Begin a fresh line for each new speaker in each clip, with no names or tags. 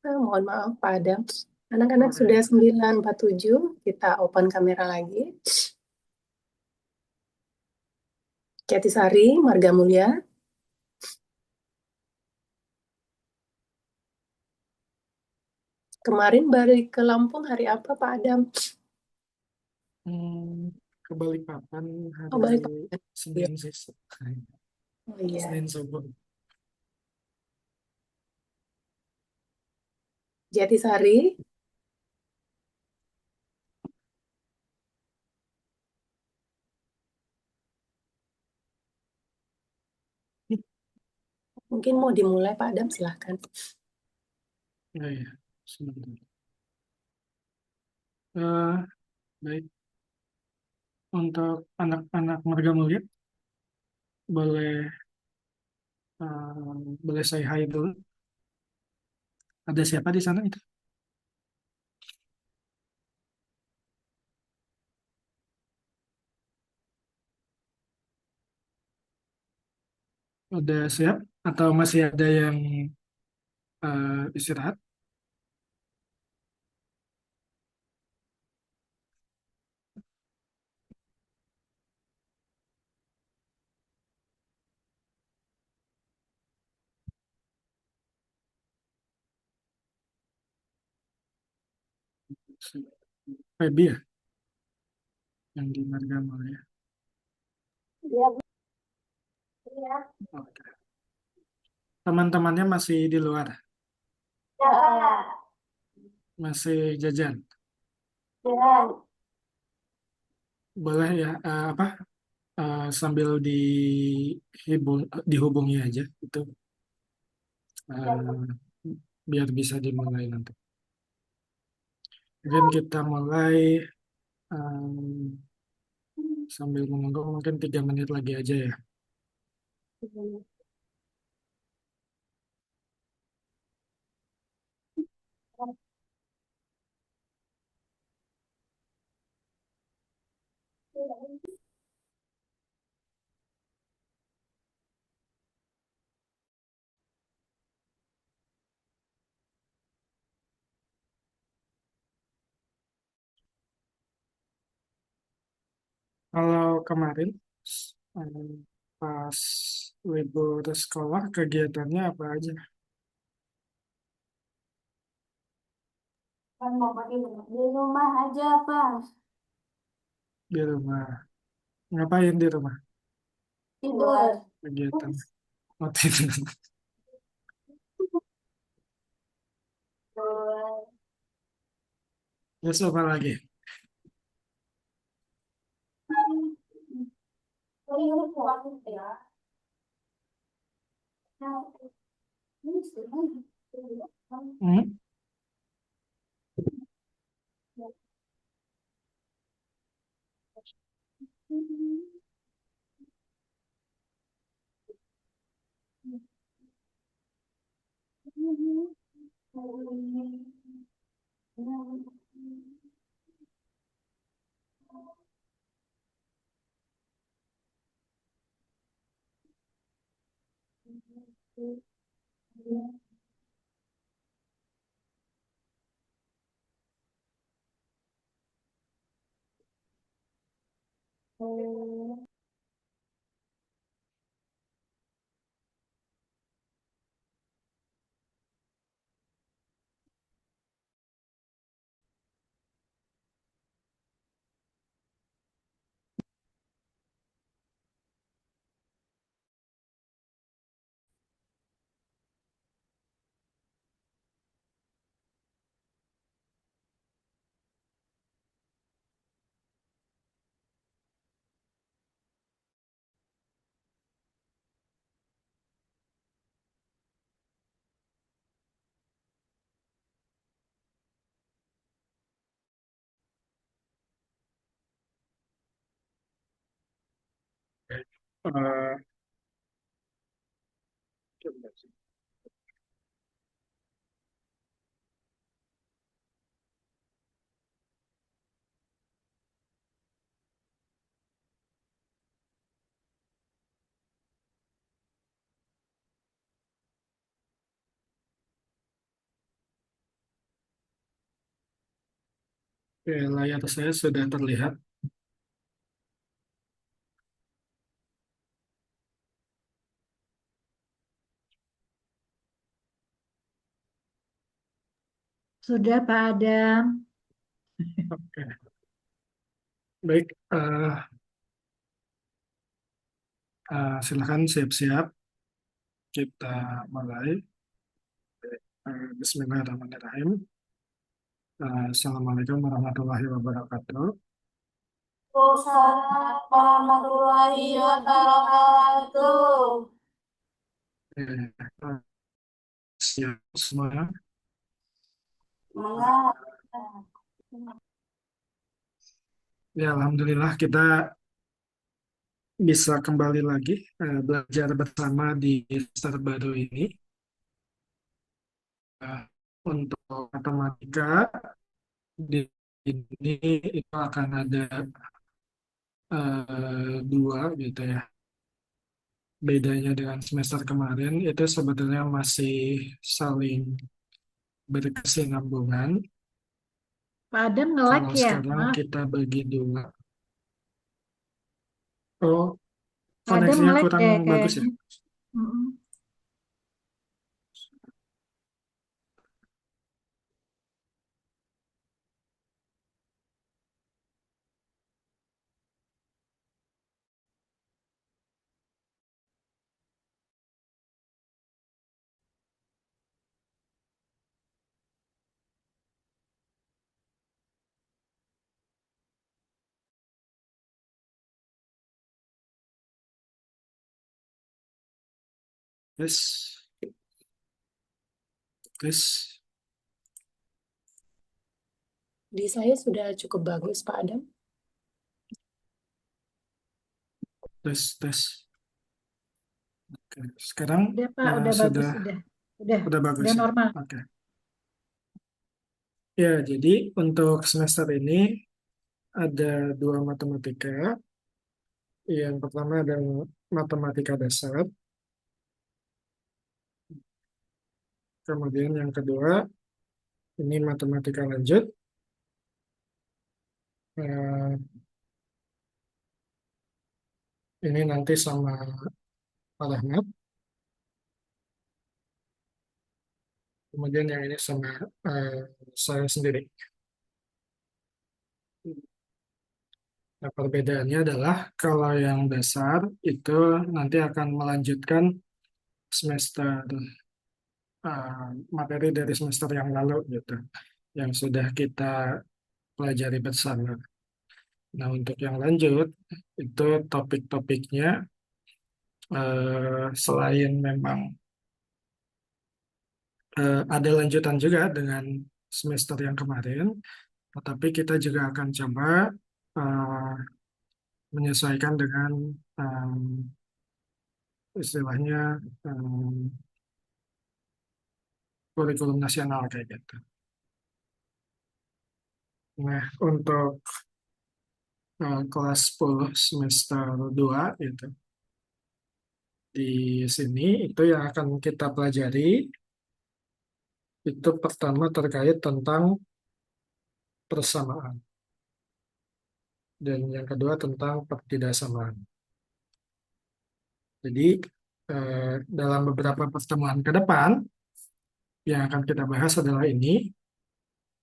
Mohon maaf, Pak Adam. Anak-anak sudah 9.47, kita open kamera lagi. Jatisari, Marga Mulia. Kemarin balik ke Lampung hari apa, Pak Adam?
Ke Balikpapan
Oh,
hari
balik. Iya.
Senin sih.
Oh iya.
Senin subuh.
Jatisari, mungkin mau dimulai, Pak Adam, silahkan.
Oh iya, sebentar. Eh, Baik, untuk anak-anak Marga Mulia, boleh boleh saya hai dulu. Ada siapa di sana itu? Udah siap? Atau masih ada yang istirahat? Feby ya, yang di Marga Mulia.
Iya, Bu. Iya.
Oke. Teman-temannya masih di luar,
Ya,
masih jajan.
ya.
Boleh ya, apa sambil dihubungi aja itu, eh, biar bisa dimulai nanti. Mungkin kita mulai sambil menunggu mungkin 3 menit lagi aja ya. Kalau kemarin eh, pas libur sekolah kegiatannya apa aja
Kan mau pergi di rumah aja, Pak.
di rumah? Ngapain di rumah
Tidur.
kegiatan? Oh, tidur. Terus apa lagi? Hmm? Eh, Oke, layar saya sudah terlihat.
Sudah Pak Adam.
Oke, baik. Silakan siap-siap. Kita mulai. Bismillahirrahmanirrahim. Assalamualaikum warahmatullahi wabarakatuh.
Waalaikumsalam warahmatullahi wabarakatuh.
Eh, Siap semua.
Semangat.
Ya, alhamdulillah kita bisa kembali lagi belajar bersama di semester baru ini. Eh, untuk matematika di ini itu akan ada dua gitu ya. Bedanya dengan semester kemarin itu sebetulnya masih saling berkesinambungan.
Pak Adam nge-lag
Kalau
ya?
sekarang
Maaf.
kita bagi dua. Oh,
Pak Adam
koneksinya
nge-lag
kurang
deh
bagus ya.
kayaknya. Mm-mm.
Tes, tes,
Di saya sudah cukup bagus, Pak Adam.
tes. Oke, sekarang
Udah Pak, udah bagus,
sudah
udah,
bagus
udah
ya.
normal.
Oke. Ya, jadi untuk semester ini ada dua matematika. Yang pertama adalah matematika dasar. Kemudian yang kedua, ini matematika lanjut. Eh, ini nanti sama Pak Rahmat. Kemudian yang ini sama eh, saya sendiri. Nah, perbedaannya adalah kalau yang dasar itu nanti akan melanjutkan semester materi dari semester yang lalu gitu, yang sudah kita pelajari bersama. Nah, untuk yang lanjut itu topik-topiknya selain memang ada lanjutan juga dengan semester yang kemarin, tetapi kita juga akan coba eh, menyesuaikan dengan istilahnya em, kurikulum nasional kayak gitu. Nah, untuk kelas 10 semester 2 itu di sini itu yang akan kita pelajari itu pertama terkait tentang persamaan dan yang kedua tentang pertidaksamaan. Jadi dalam beberapa pertemuan ke depan yang akan kita bahas adalah ini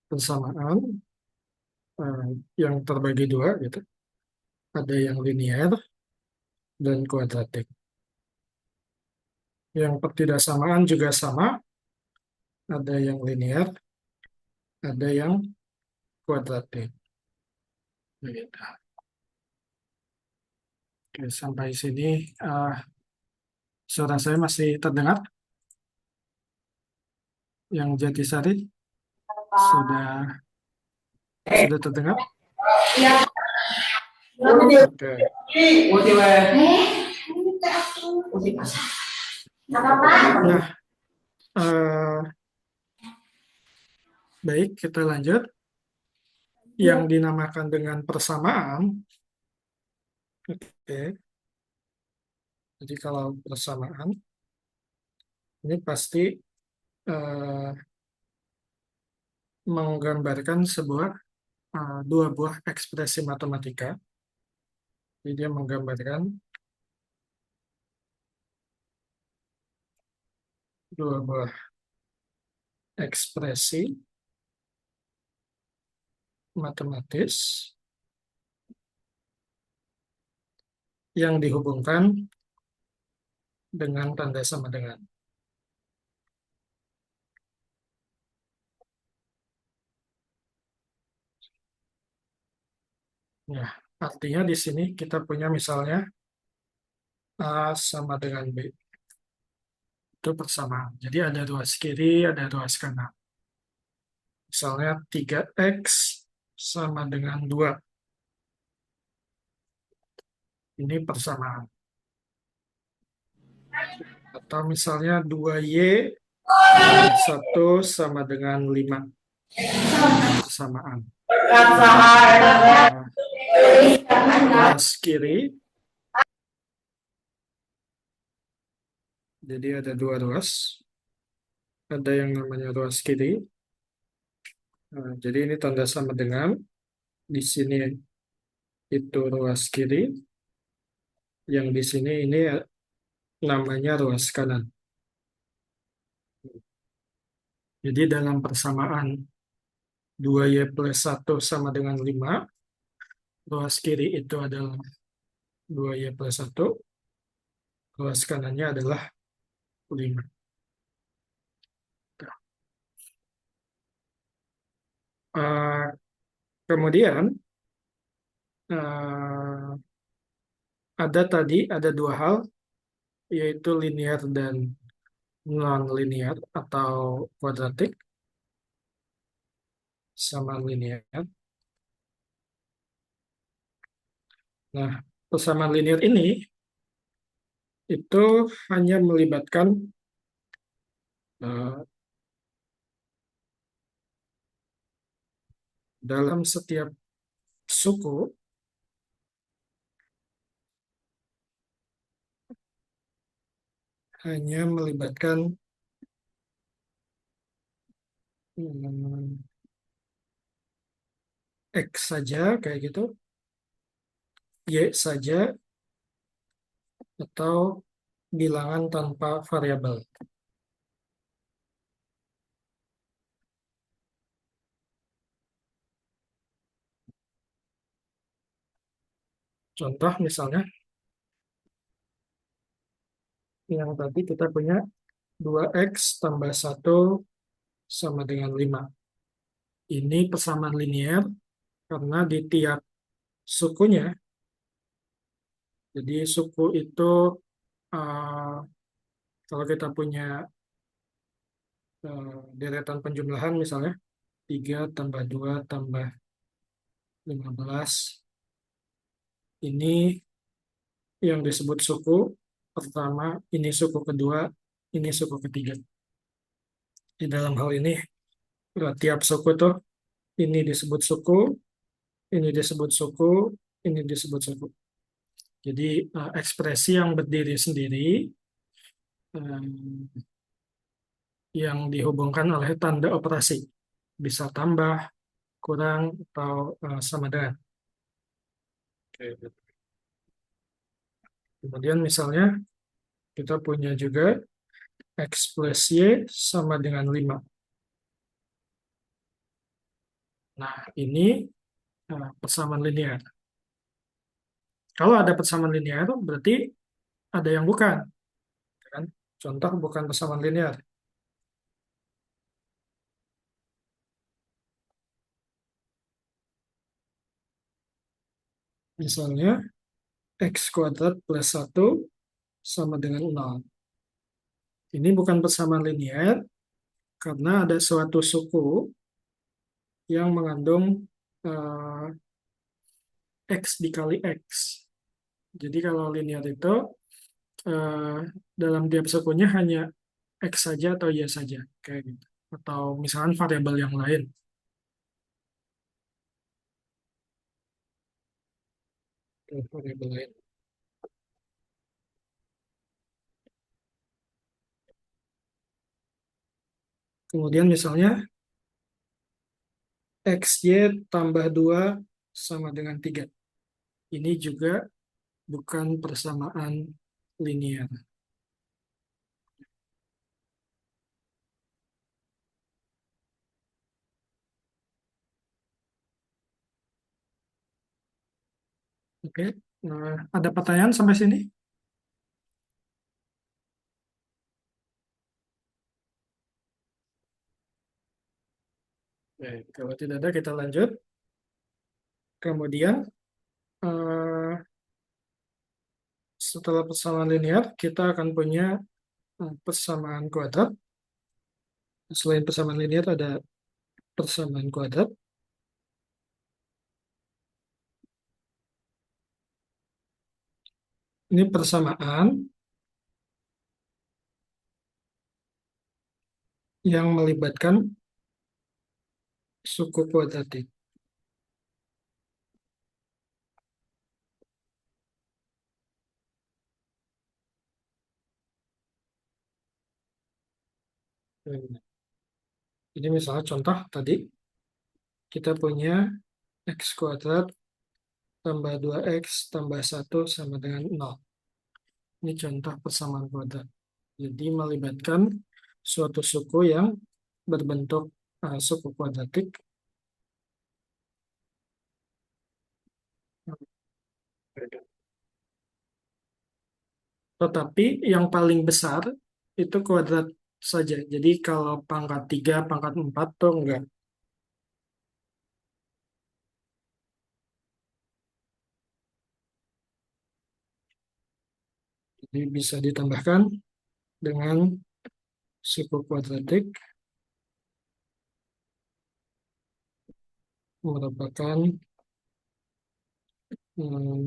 persamaan eh, yang terbagi dua gitu. Ada yang linear dan kuadratik. Yang pertidaksamaan juga sama, ada yang linear, ada yang kuadratik. Begitu. Oke, sampai sini suara saya masih terdengar? Yang Jatisari sudah sudah terdengar?
Ya.
Oke. Nah, eh, baik kita lanjut. Yang dinamakan dengan persamaan, oke. Jadi kalau persamaan ini pasti eh, menggambarkan sebuah dua buah ekspresi matematika. Jadi dia menggambarkan dua buah ekspresi matematis yang dihubungkan dengan tanda sama dengan. Ya, artinya di sini kita punya misalnya A sama dengan B. Itu persamaan. Jadi ada ruas kiri, ada ruas kanan. Misalnya 3X sama dengan 2. Ini persamaan. Atau misalnya 2Y 1 sama dengan 5. Persamaan. Ruas kiri. Jadi ada dua ruas. Ada yang namanya ruas kiri. Jadi ini tanda sama dengan. Di sini itu ruas kiri. Yang di sini ini namanya ruas kanan. Jadi dalam persamaan 2Y plus 1 sama dengan 5, ruas kiri itu adalah 2Y plus 1, ruas kanannya adalah 5. Kemudian ada dua hal, yaitu linear dan non-linear atau kuadratik sama linear. Nah, persamaan linear ini itu hanya melibatkan dalam setiap suku hanya melibatkan X saja kayak gitu, Y saja, atau bilangan tanpa variabel. Contoh misalnya, yang tadi kita punya 2X tambah 1 sama dengan 5. Ini persamaan linear karena di tiap sukunya, jadi suku itu kalau kita punya deretan penjumlahan misalnya 3 tambah 2 tambah 15, ini yang disebut suku pertama, ini suku kedua, ini suku ketiga. Di dalam hal ini, tiap suku tuh ini disebut suku, ini disebut suku, ini disebut suku. Jadi ekspresi yang berdiri sendiri yang dihubungkan oleh tanda operasi, bisa tambah, kurang, atau sama dengan. Kemudian misalnya kita punya juga X plus Y sama dengan 5. Nah, ini persamaan linear. Kalau ada persamaan linear, berarti ada yang bukan. Kan? Contoh bukan persamaan linear. Misalnya, X kuadrat plus 1 sama dengan 0. Ini bukan persamaan linear, karena ada suatu suku yang mengandung X dikali X. Jadi kalau linear itu, dalam tiap sukunya hanya X saja atau Y saja. Kayak gitu. Atau misalnya variabel yang lain. Variabel lain. Kemudian misalnya XY tambah 2 sama dengan 3. Ini juga bukan persamaan linear. Oke, ada pertanyaan sampai sini? Oke, kalau tidak ada kita lanjut. Kemudian eh, setelah persamaan linear, kita akan punya persamaan kuadrat. Selain persamaan linear ada persamaan kuadrat. Ini persamaan yang melibatkan suku kuadratik. Ini misalnya contoh tadi, kita punya x kuadrat tambah 2x tambah 1 sama dengan 0. Ini contoh persamaan kuadrat. Jadi melibatkan suatu suku yang berbentuk suku kuadratik. Tetapi yang paling besar itu kuadrat saja. Jadi kalau pangkat 3, pangkat 4 tuh enggak. Jadi bisa ditambahkan dengan suku kuadratik merupakan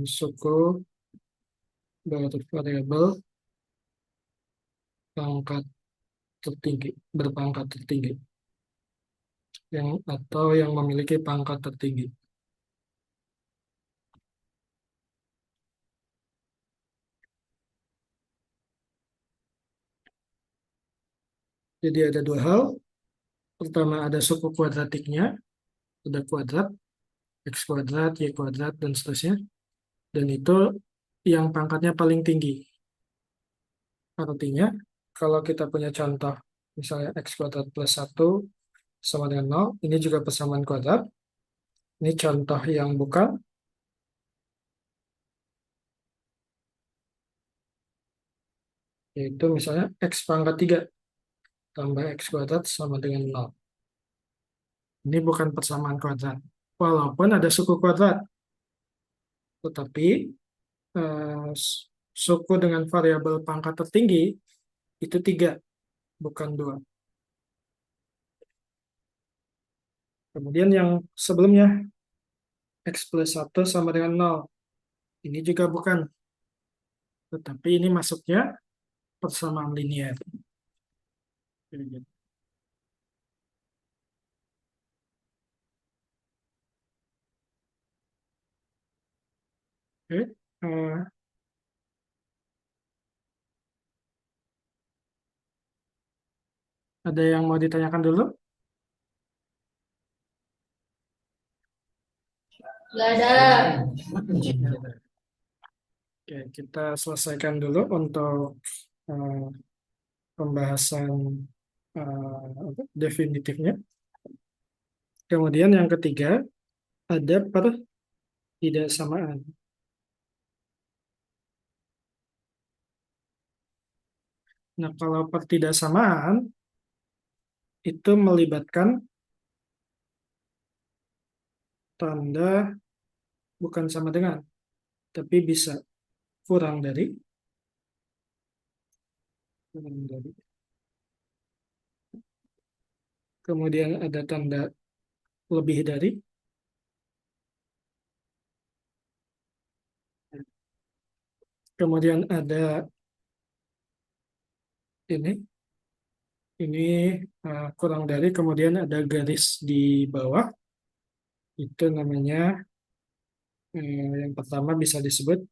suku variabel pangkat tertinggi, berpangkat tertinggi, atau yang memiliki pangkat tertinggi. Jadi ada dua hal. Pertama ada suku kuadratiknya, ada kuadrat, x kuadrat, y kuadrat, dan seterusnya. Dan itu yang pangkatnya paling tinggi. Artinya, kalau kita punya contoh, misalnya x kuadrat plus 1 sama dengan 0, ini juga persamaan kuadrat. Ini contoh yang bukan, yaitu misalnya x pangkat 3 tambah x kuadrat sama dengan 0. Ini bukan persamaan kuadrat. Walaupun ada suku kuadrat, tetapi eh, suku dengan variabel pangkat tertinggi itu 3, bukan 2. Kemudian yang sebelumnya, x plus 1 sama dengan 0. Ini juga bukan. Tetapi ini masuknya persamaan linear. Oke. Ada yang mau ditanyakan dulu?
Gak ada.
Oke, kita selesaikan dulu untuk eh, pembahasan definitifnya. Kemudian yang ketiga, ada pertidaksamaan. Nah, kalau pertidaksamaan itu melibatkan tanda bukan sama dengan, tapi bisa kurang dari. Kemudian ada tanda lebih dari. Kemudian ada ini kurang dari, kemudian ada garis di bawah. Itu namanya yang pertama bisa disebut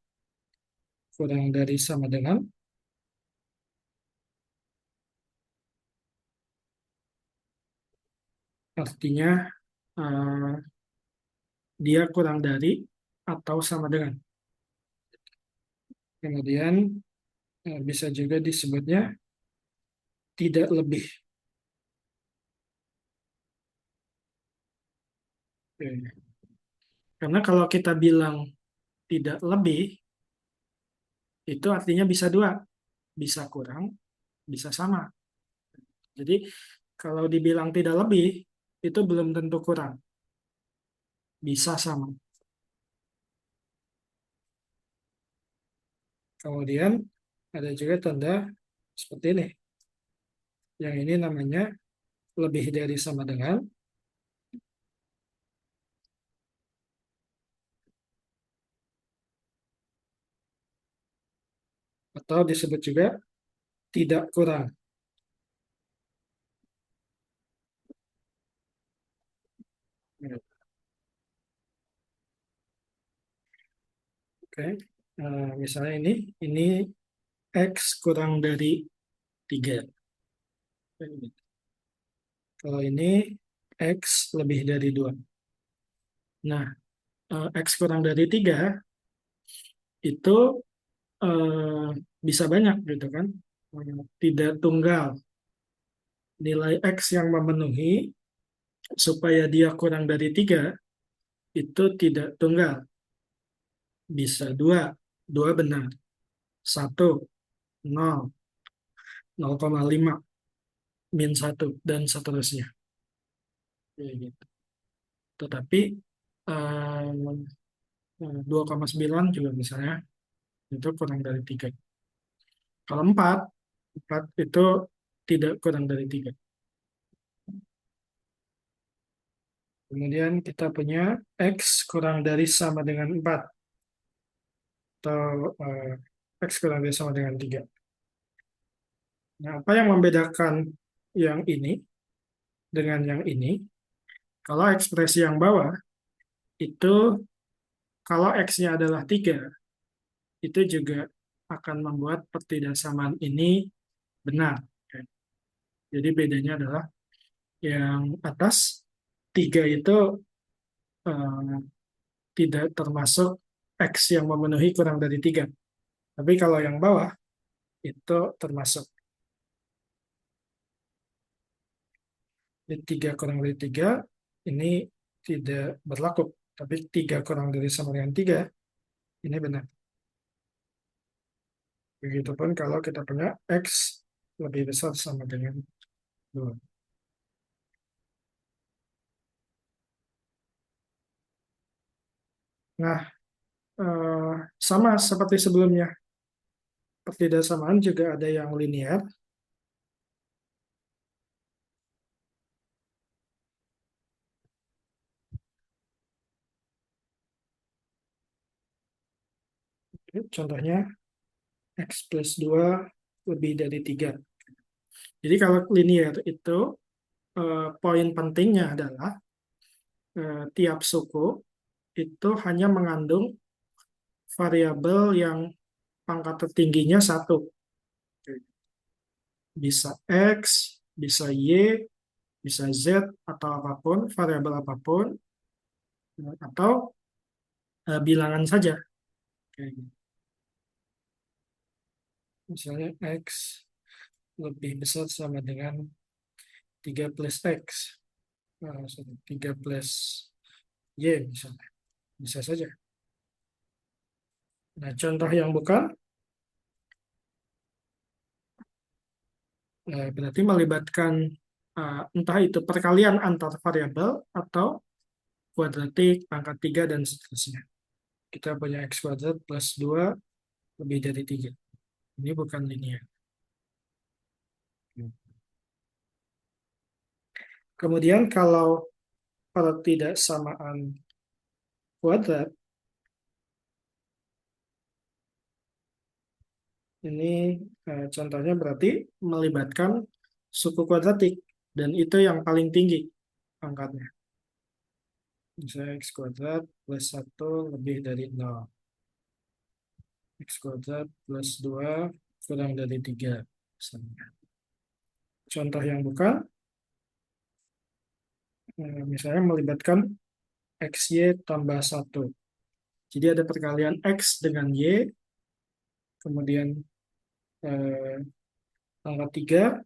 kurang dari sama dengan. Artinya eh, dia kurang dari atau sama dengan. Kemudian bisa juga disebutnya tidak lebih. Oke. Karena kalau kita bilang tidak lebih, itu artinya bisa dua, bisa kurang, bisa sama. Jadi kalau dibilang tidak lebih, itu belum tentu kurang, bisa sama. Kemudian ada juga tanda seperti ini. Yang ini namanya lebih dari sama dengan, atau disebut juga tidak kurang. Oke. Misalnya ini X kurang dari 3. Kalau ini X lebih dari 2. Nah, X kurang dari 3 itu eh, bisa banyak gitu kan. Tidak tunggal. Nilai X yang memenuhi supaya dia kurang dari 3 itu tidak tunggal. Bisa 2, 2 benar. 1, 0, 0,5, min 1, dan seterusnya. Kayak gitu. Tetapi 2,9 juga misalnya itu kurang dari 3. Kalau 4, 4 itu tidak kurang dari 3. Kemudian kita punya X kurang dari sama dengan 4. Atau X kurang dari sama dengan 3. Nah, apa yang membedakan yang ini dengan yang ini? Kalau ekspresi yang bawah, itu kalau X-nya adalah 3, itu juga akan membuat pertidaksamaan ini benar. Jadi bedanya adalah yang atas, 3 itu eh, tidak termasuk X yang memenuhi kurang dari 3. Tapi kalau yang bawah, itu termasuk. Jadi 3 kurang dari 3, ini tidak berlaku. Tapi 3 kurang dari sama dengan 3, ini benar. Begitupun kalau kita punya X lebih besar sama dengan 2. Nah, sama seperti sebelumnya. Pertidaksamaan juga ada yang linear. Contohnya, X plus 2 lebih dari 3. Jadi kalau linear itu, poin pentingnya adalah tiap suku itu hanya mengandung variabel yang pangkat tertingginya 1. Bisa X, bisa Y, bisa Z, atau apapun, variabel apapun, atau bilangan saja. Kayak gitu. Misalnya X lebih besar sama dengan 3 plus X. 3 plus Y misalnya. Bisa saja. Nah, contoh yang bukan, berarti melibatkan entah itu perkalian antar variabel atau kuadratik, pangkat 3, dan seterusnya. Kita punya X kuadrat plus 2 lebih dari 3. Ini bukan linear. Kemudian kalau pertidaksamaan kuadrat, ini contohnya berarti melibatkan suku kuadratik, dan itu yang paling tinggi pangkatnya. Misalnya X kuadrat plus 1 lebih dari 0. X kuadrat plus 2 kurang dari 3. Misalnya. Contoh yang bukan, Misalnya melibatkan XY tambah 1. Jadi ada perkalian X dengan Y, kemudian eh, pangkat 3,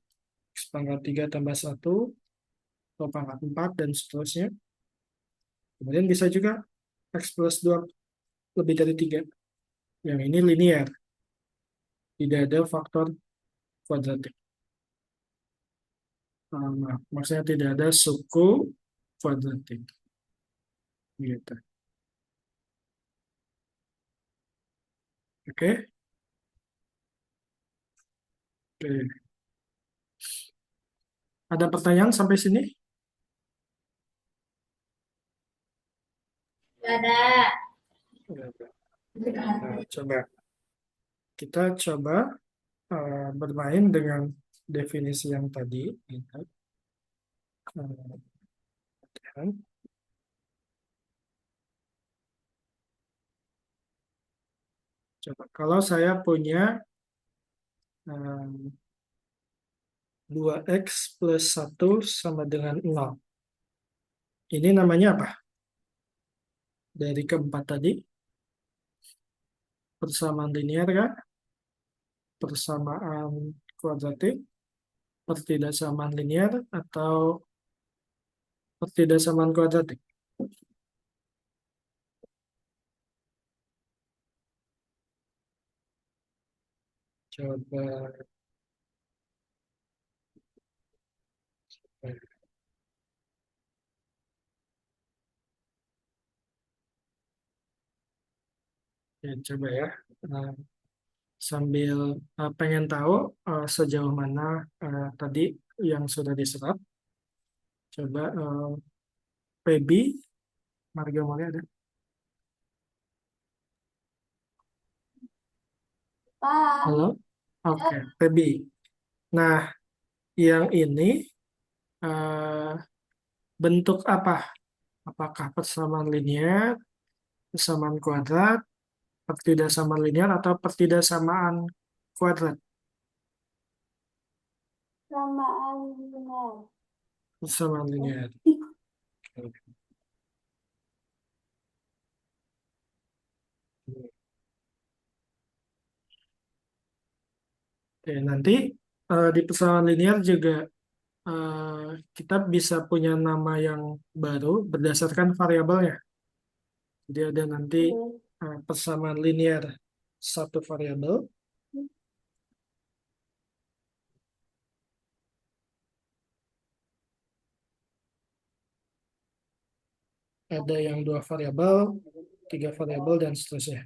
X pangkat 3 tambah 1, atau pangkat 4, dan seterusnya. Kemudian bisa juga X plus 2 lebih dari 3. Yang ini linear, tidak ada faktor kuadratik. Maksudnya tidak ada suku kuadratik. Gitu. Oke? Oke. Ada pertanyaan sampai sini?
Gak ada.
Nah, kita coba bermain dengan definisi yang tadi. Gitu. Dan coba kalau saya punya 2x plus 1 sama dengan 0. Ini namanya apa? Dari keempat tadi, persamaan linear kan? Persamaan kuadratik, pertidaksamaan linear, atau pertidaksamaan kuadratik? Coba coba ya. Nah, sambil pengen tahu sejauh mana tadi yang sudah diserap. Coba PB, Marga Mulia ada.
Pak.
Halo? Oke, PB. Nah, yang ini bentuk apa? Apakah persamaan linear, persamaan kuadrat, pertidaksamaan linear, atau pertidaksamaan kuadrat?
Samaan linear.
Persamaan linear. Oke, nanti di persamaan linear juga kita bisa punya nama yang baru berdasarkan variabelnya. Jadi ada nanti persamaan linear satu variabel, ada yang 2 variabel, 3 variabel, dan seterusnya.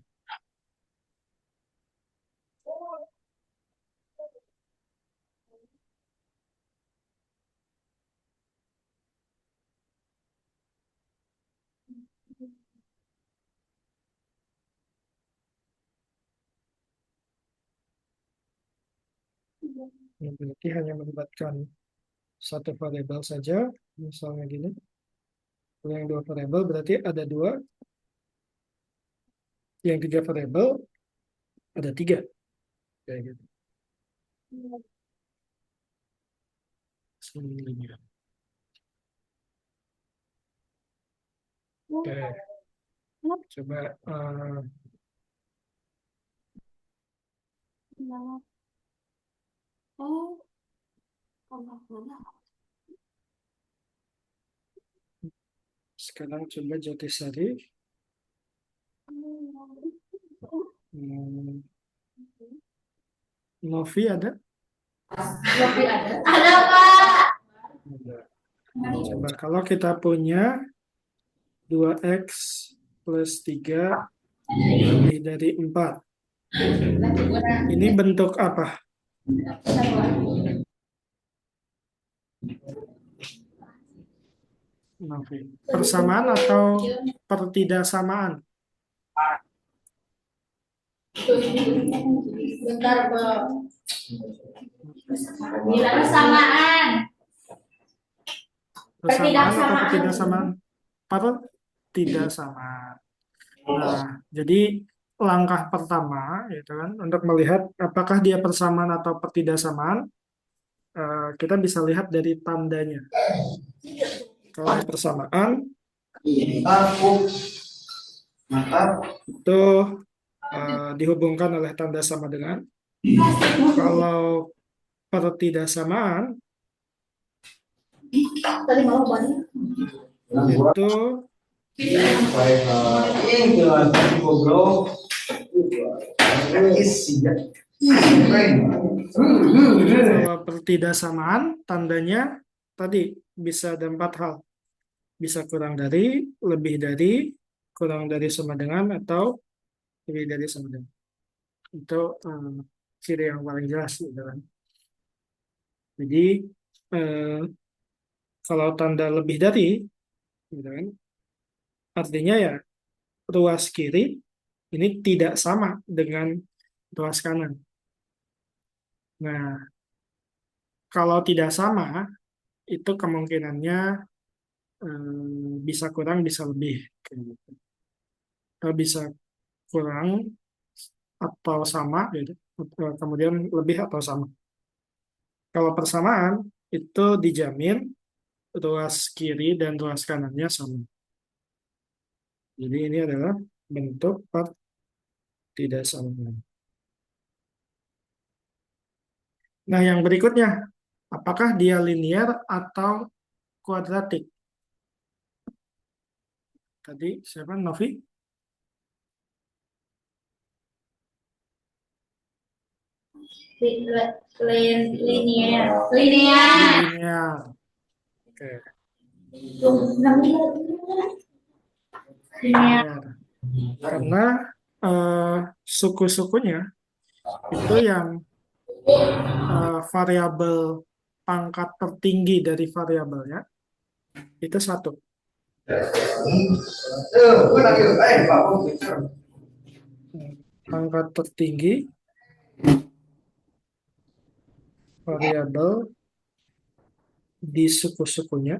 Yang berarti hanya melibatkan satu variabel saja, misalnya gini. Kalau yang 2 variabel berarti ada 2, yang 3 variabel ada 3. Kayak gitu. Linear. Oke. Coba sekarang coba Jatisari. Novi ada?
Ada, Pak.
Ada. Coba kalau kita punya 2x plus 3 lebih dari 4. Ini bentuk apa? Novi. Persamaan atau pertidaksamaan?
Bentar, Pak. Persamaan.
Persamaan atau pertidaksamaan? Pertidaksamaan. Nah, jadi langkah pertama itu kan untuk melihat apakah dia persamaan atau pertidaksamaan, kita bisa lihat dari tandanya. Kalau persamaan itu dihubungkan oleh tanda sama dengan. Kalau pertidaksamaan itu kalau pertidaksamaan tandanya tadi bisa ada 4 hal. Bisa kurang dari, lebih dari, kurang dari sama dengan, atau lebih dari sama dengan. Itu ciri yang paling jelas gitu kan. Jadi kalau tanda lebih dari, gitu kan, artinya ya ruas kiri ini tidak sama dengan ruas kanan. Nah, kalau tidak sama, itu kemungkinannya bisa kurang, bisa lebih. Kayak gitu. Atau bisa kurang atau sama, gitu. Kemudian lebih atau sama. Kalau persamaan, itu dijamin ruas kiri dan ruas kanannya sama. Jadi ini adalah bentuk pertidaksamaan. Nah, yang berikutnya, apakah dia linear atau kuadratik? Tadi siapa? Novi?
Linear.
Linear. Oke.
Linear.
Linear. Karena suku-sukunya itu yang variabel pangkat tertinggi dari variabelnya itu satu. Pangkat tertinggi variabel di suku-sukunya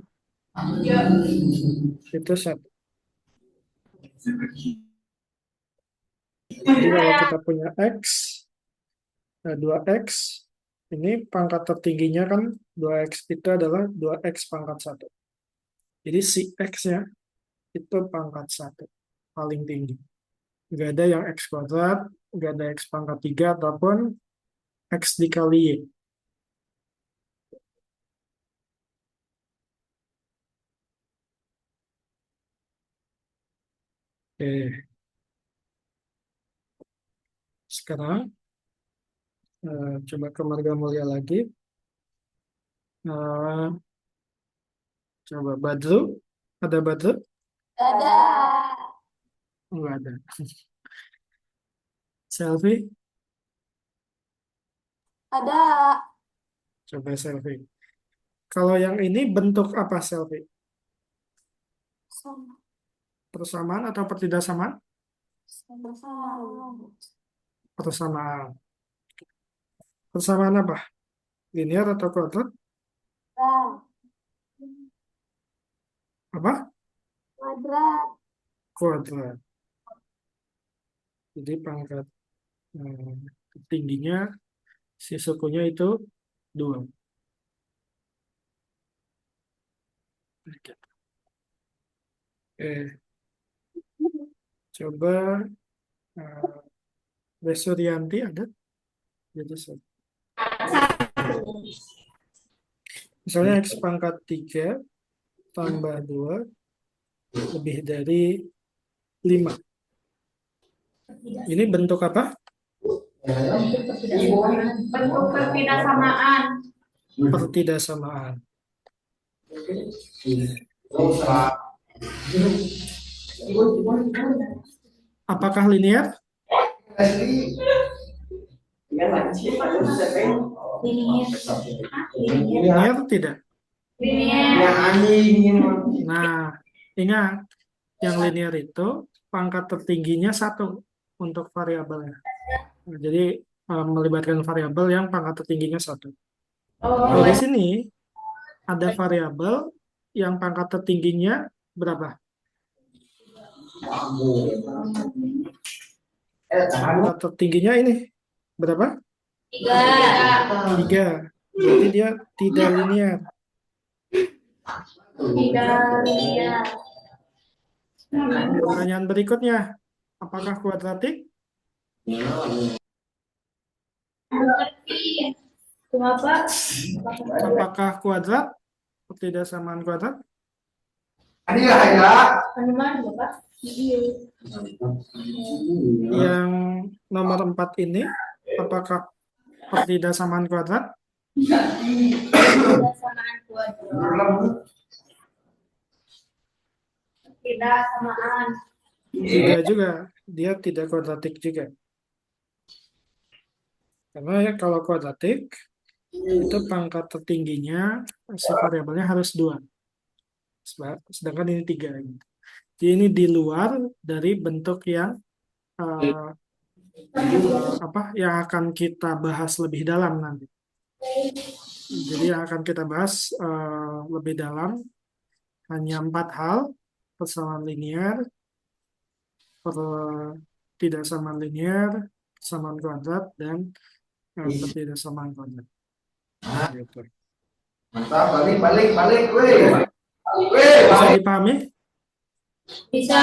itu satu. Jadi kalau kita punya X, 2X, ini pangkat tertingginya kan 2X itu adalah 2X pangkat 1. Jadi si X-nya itu pangkat 1, paling tinggi. Nggak ada yang X kuadrat, nggak ada X pangkat 3, ataupun X dikali Y. Oke. Sekarang coba ke Marga Mulia lagi. Coba Badru, ada Badru?
Ada.
Enggak ada. Selfie,
Ada.
coba selfie. Kalau yang ini bentuk apa selfie?
Sama.
Persamaan atau pertidaksamaan?
Sama.
Persamaan. Persamaan apa? Linear atau kuadrat? Apa?
Kuadrat.
Kuadrat. Jadi pangkat tingginya si sukunya itu 2. Oke. Coba Besuryanti ada? Jadi misalnya X pangkat 3 tambah 2 lebih dari 5. Ini bentuk apa?
Bentuk pertidaksamaan.
Pertidaksamaan. Apakah linear? Linear tidak? Nah, ingat, yang linear itu pangkat tertingginya 1 untuk variabelnya. Nah, jadi melibatkan variabel yang pangkat tertingginya 1. Kalau di sini ada variabel yang pangkat tertingginya berapa? Pangkat tertingginya ini berapa?
3.
3. Berarti dia tidak linear.
Tidak linear.
Pertanyaan berikutnya, apakah kuadratik?
Mengerti. Kenapa?
Apakah kuadrat? Pertidaksamaan kuadrat?
Peneman, Bapak? Iya.
Yang nomor 4 ini, apakah pertidaksamaan kuadrat?
Persamaan kuadrat. Tidak samaan.
Tidak juga, dia tidak kuadratik juga. Karena ya, kalau kuadratik, itu pangkat tertingginya, si variabelnya harus 2. Sedangkan ini 3. Gitu. Jadi ini di luar dari bentuk yang eh, yang akan kita bahas lebih dalam nanti. Jadi yang akan kita bahas lebih dalam hanya 4 hal: persamaan linear, pertidaksamaan linear, persamaan kuadrat, dan pertidaksamaan kuadrat. Gitu.
Mantap, balik, weh.
Bisa dipahami?
Bisa.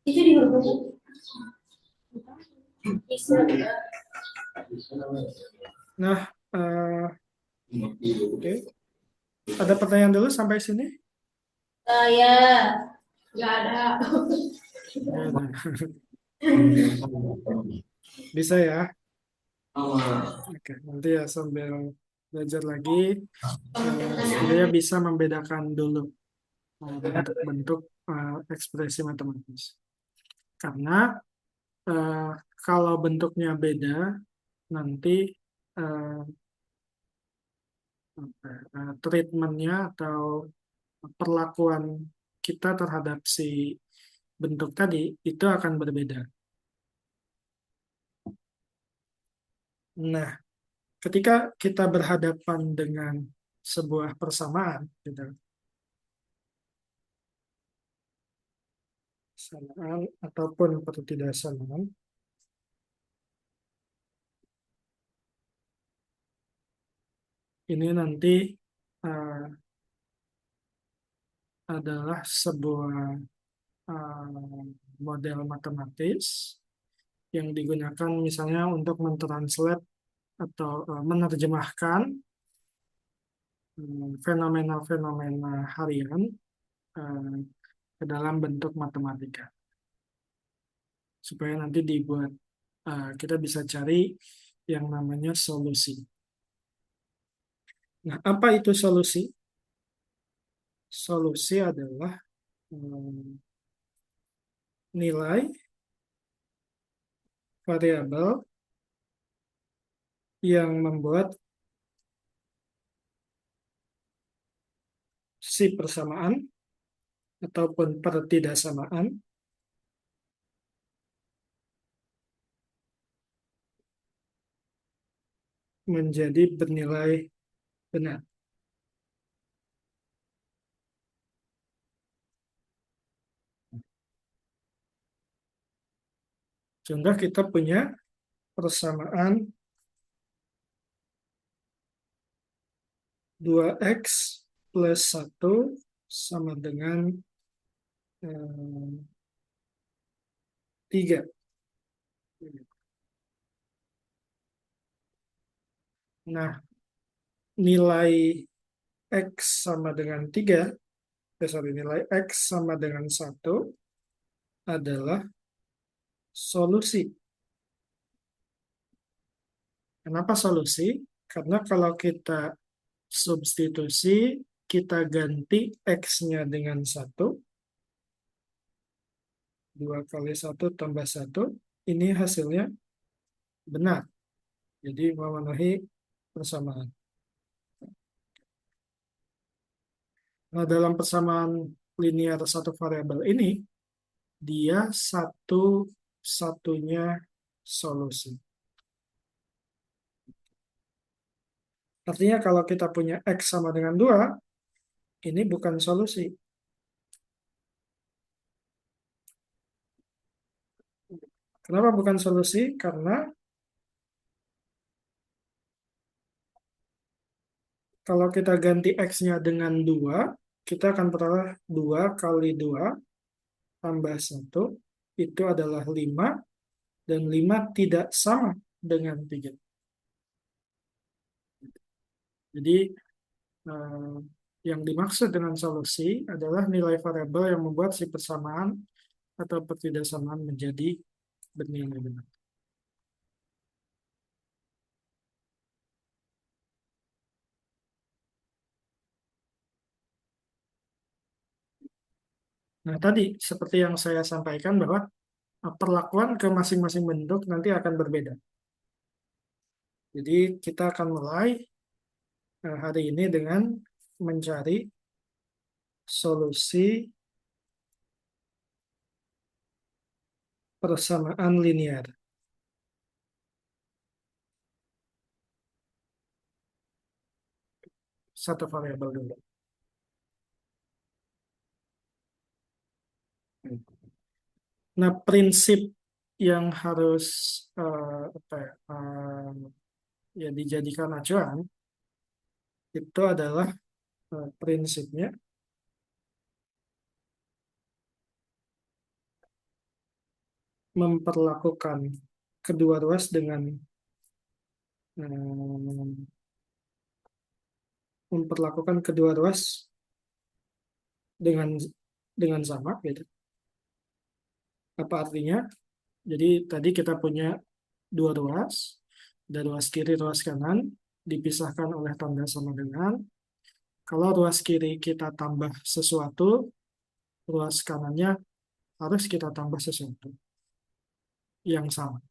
Itu di huruf bisa.
Nah, oke. Ada pertanyaan dulu sampai sini?
Saya nggak ada.
Ya, nah. Bisa ya? Oke, nanti ya sambil belajar lagi, setidaknya bisa membedakan dulu bentuk-bentuk ekspresi matematis. Karena eh, kalau bentuknya beda, nanti eh, treatmentnya atau perlakuan kita terhadap si bentuk tadi itu akan berbeda. Nah, ketika kita berhadapan dengan sebuah persamaan, gitu, persamaan ataupun pertidaksamaan, ini nanti uh, adalah sebuah model matematis yang digunakan misalnya untuk mentranslate atau menerjemahkan fenomena-fenomena harian uh, ke dalam bentuk matematika. Supaya nanti dibuat, kita bisa cari yang namanya solusi. Nah, apa itu solusi? Solusi adalah nilai variabel yang membuat si persamaan ataupun pertidaksamaan menjadi bernilai benar. Contoh kita punya persamaan 2x plus 1 sama dengan 3. Nah, nilai x sama dengan 3, nilai x sama dengan 1 adalah solusi. Kenapa solusi? Karena kalau kita substitusi, kita ganti x-nya dengan 1, 2 kali 1 tambah 1, ini hasilnya benar. Jadi memenuhi persamaan. Nah, dalam persamaan linear satu variabel ini, dia satu-satunya solusi. Artinya kalau kita punya x sama dengan 2, ini bukan solusi. Kenapa bukan solusi? Karena Kalau kita ganti X-nya dengan 2, kita akan peroleh 2 kali 2 tambah 1, itu adalah 5, dan 5 tidak sama dengan 3. Jadi, eh, yang dimaksud dengan solusi adalah nilai variabel yang membuat si persamaan atau ketidaksamaan menjadi bernilai benar. Nah, tadi seperti yang saya sampaikan bahwa perlakuan ke masing-masing bentuk nanti akan berbeda. Jadi kita akan mulai hari ini dengan mencari solusi persamaan linear. Satu variabel dulu. Nah, prinsip yang harus ya dijadikan acuan itu adalah prinsipnya memperlakukan kedua ruas dengan dengan sama, gitu. Apa artinya? Jadi tadi kita punya dua ruas, ada ruas kiri, ruas kanan, dipisahkan oleh tanda sama dengan. Kalau ruas kiri kita tambah sesuatu, ruas kanannya harus kita tambah sesuatu yang sama.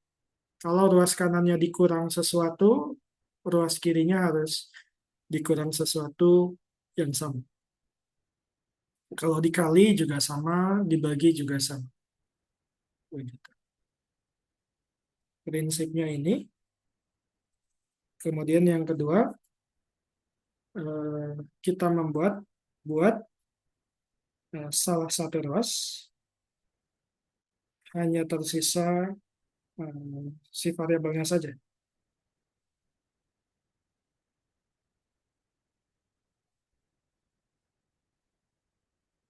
Kalau ruas kanannya dikurang sesuatu, ruas kirinya harus dikurang sesuatu yang sama. Kalau dikali juga sama, dibagi juga sama. Begitu. Prinsipnya ini. Kemudian yang kedua, kita buat salah satu ruas hanya tersisa si variabelnya saja.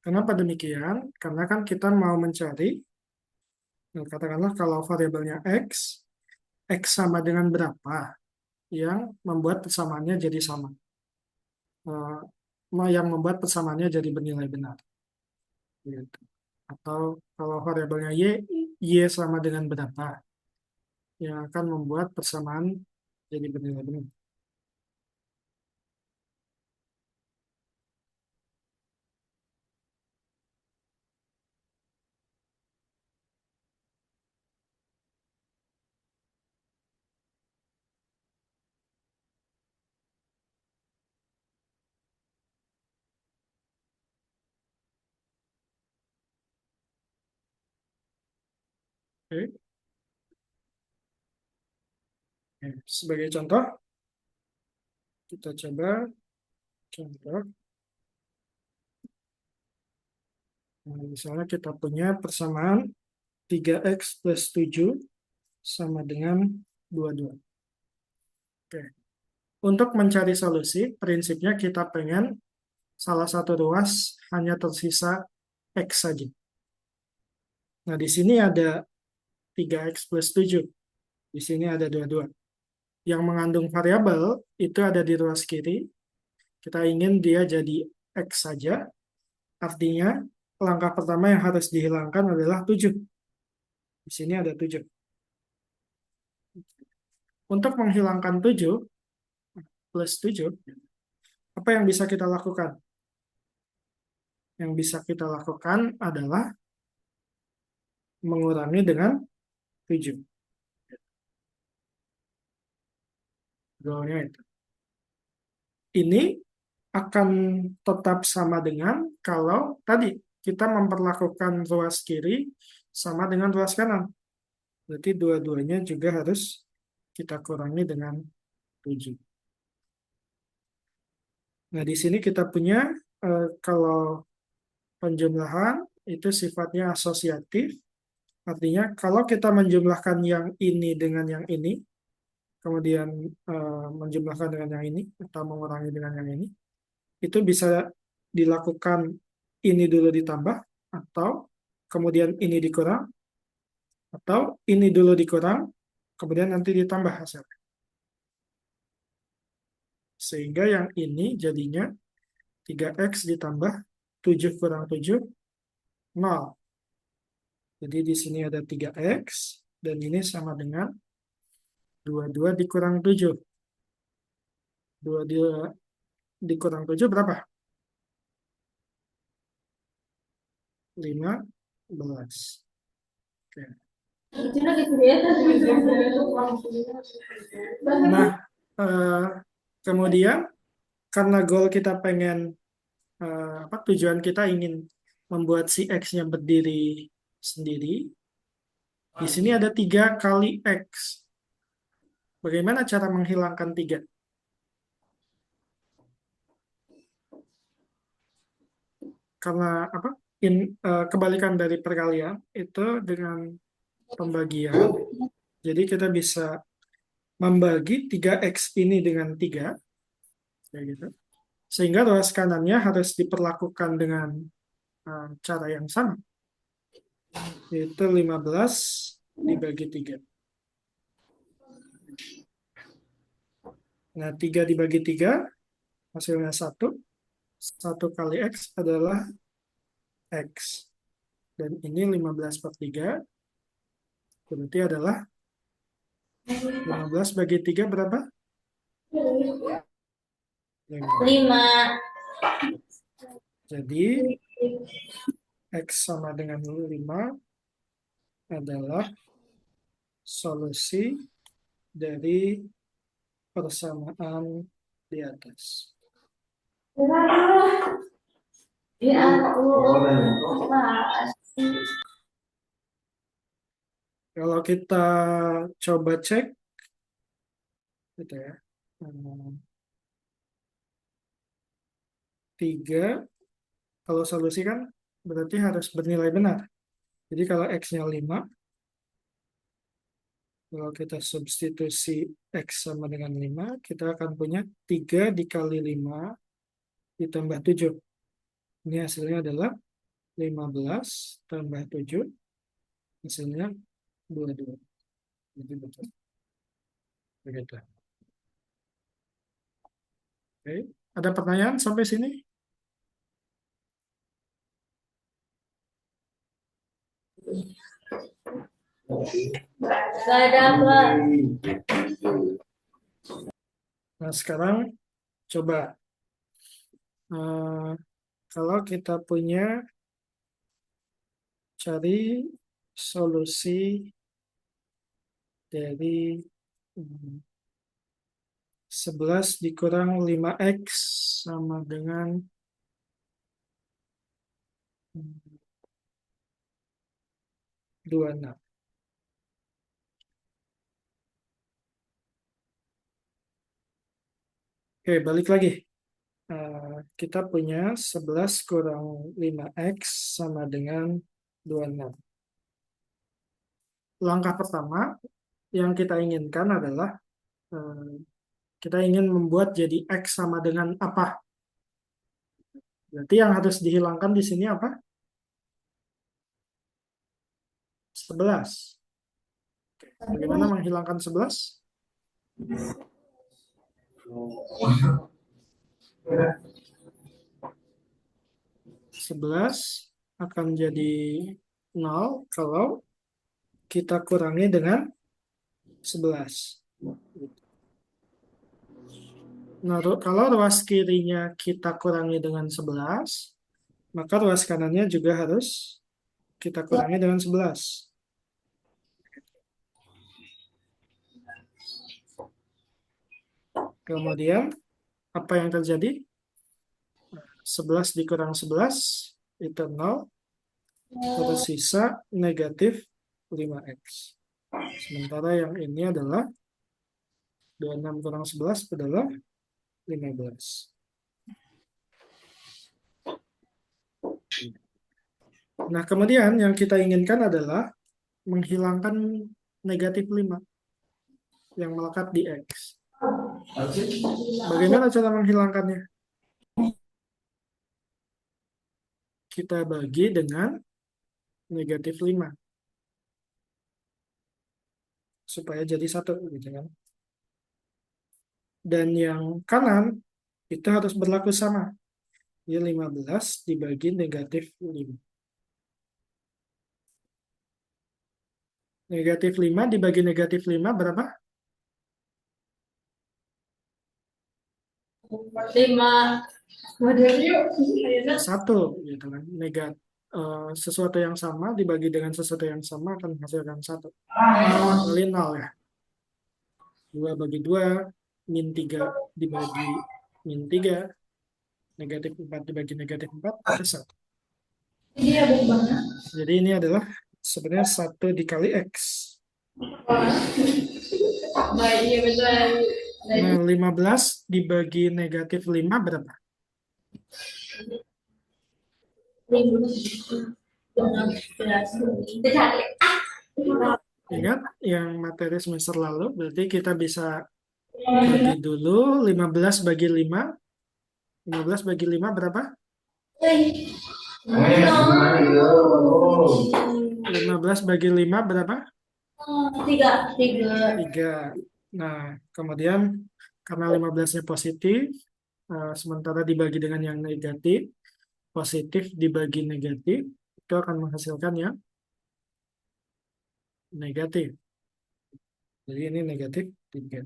Kenapa demikian? Karena kan kita mau mencari, katakanlah kalau variabelnya X sama dengan berapa yang membuat persamaannya jadi sama. Yang membuat persamaannya jadi bernilai benar. Gitu. Atau kalau variabelnya Y sama dengan berapa yang akan membuat persamaan jadi bernilai benar. Oke. Sebagai contoh, kita coba contoh. Nah, misalnya kita punya persamaan 3X plus 7 sama dengan 22. Oke. Untuk mencari solusi, prinsipnya kita pengen salah satu ruas hanya tersisa X saja. Nah, di sini ada 3X plus 7. Di sini ada 22. Yang mengandung variabel itu ada di ruas kiri. Kita ingin dia jadi X saja. Artinya, langkah pertama yang harus dihilangkan adalah 7. Di sini ada 7. Untuk menghilangkan 7 plus 7, apa yang bisa kita lakukan? Yang bisa kita lakukan adalah mengurangi dengan 7. Goalnya itu. Ini akan tetap sama dengan kalau tadi kita memperlakukan ruas kiri sama dengan ruas kanan. Berarti dua-duanya juga harus kita kurangi dengan 7. Nah, di sini kita punya kalau penjumlahan itu sifatnya asosiatif. Artinya kalau kita menjumlahkan yang ini dengan yang ini, kemudian menjumlahkan dengan yang ini, atau mengurangi dengan yang ini, itu bisa dilakukan ini dulu ditambah, atau kemudian ini dikurang, atau ini dulu dikurang, kemudian nanti ditambah hasilnya. Sehingga yang ini jadinya 3x ditambah 7 kurang 7, 0. Jadi di sini ada 3x, dan ini sama dengan 22 dikurang 7. 22 dikurang 7 berapa? 15. Oke.
Itu lagi kelihatan
Nah, kemudian karena goal kita pengen, tujuan kita ingin membuat si X-nya berdiri sendiri, di sini ada 3 kali X. Bagaimana cara menghilangkan 3? Karena kebalikan dari perkalian itu dengan pembagian. Jadi kita bisa membagi 3x ini dengan 3, kayak gitu. Sehingga ruas kanannya harus diperlakukan dengan cara yang sama. Yaitu 15 dibagi 3. Nah, 3 dibagi 3, hasilnya 1. 1 kali X adalah X. Dan ini 15 per 3, berarti adalah 15 bagi 3 berapa? 5.
5.
Jadi, X sama dengan 5 adalah solusi dari persamaan di atas.
Ya,
Kalau kita coba cek, gitu ya, 3, kalau solusi kan berarti harus bernilai benar. Jadi kalau X-nya 5, kalau kita substitusi X sama dengan 5, kita akan punya 3 dikali 5 ditambah 7. Ini hasilnya adalah 15 tambah 7, hasilnya 22. Jadi betul. Begitu. Oke. Ada pertanyaan sampai sini?
Gak ada apa.
Nah, sekarang coba. Kalau kita punya cari solusi dari 11 dikurang 5x sama dengan 26. Oke, balik lagi. Kita punya 11 kurang 5x sama dengan 26. Langkah pertama yang kita inginkan adalah kita ingin membuat jadi x sama dengan apa? Berarti yang harus dihilangkan di sini apa? 11. Bagaimana menghilangkan 11? 11 akan jadi 0 kalau kita kurangi dengan 11. Nah, kalau ruas kirinya kita kurangi dengan 11, maka ruas kanannya juga harus kita kurangi dengan 11. Kemudian, apa yang terjadi? 11 dikurang 11, itu 0. Tersisa negatif 5x. Sementara yang ini adalah 26 kurang 11 adalah 15. Nah, kemudian yang kita inginkan adalah menghilangkan negatif 5. yang melekat di X. Bagaimana cara menghilangkannya? Kita bagi dengan negatif 5. Supaya jadi 1. Gitu kan. Dan yang kanan itu harus berlaku sama. Ya 15 dibagi negatif 5. Negatif 5 dibagi negatif 5 berapa?
5. Model yuk.
1. Gitu kan. Sesuatu yang sama dibagi dengan sesuatu yang sama akan menghasilkan 1. Kali 0 ya. 2 bagi 2, min 3 dibagi min 3, negatif 4 dibagi negatif 4, ada 1.
Iya, bukan.
Jadi ini adalah sebenarnya 1 dikali X.
Baik, iya betul.
Nah, 15 dibagi negatif 5 berapa?
15. Dicari.
Ingat yang materi semester lalu, berarti kita bisa bagi dulu 15 bagi 5. 15 bagi 5 berapa? 15 bagi 5 berapa?
3.
3. Nah, kemudian karena 15-nya positif, sementara dibagi dengan yang negatif, positif dibagi negatif, itu akan menghasilkan yang negatif. Jadi ini negatif 3.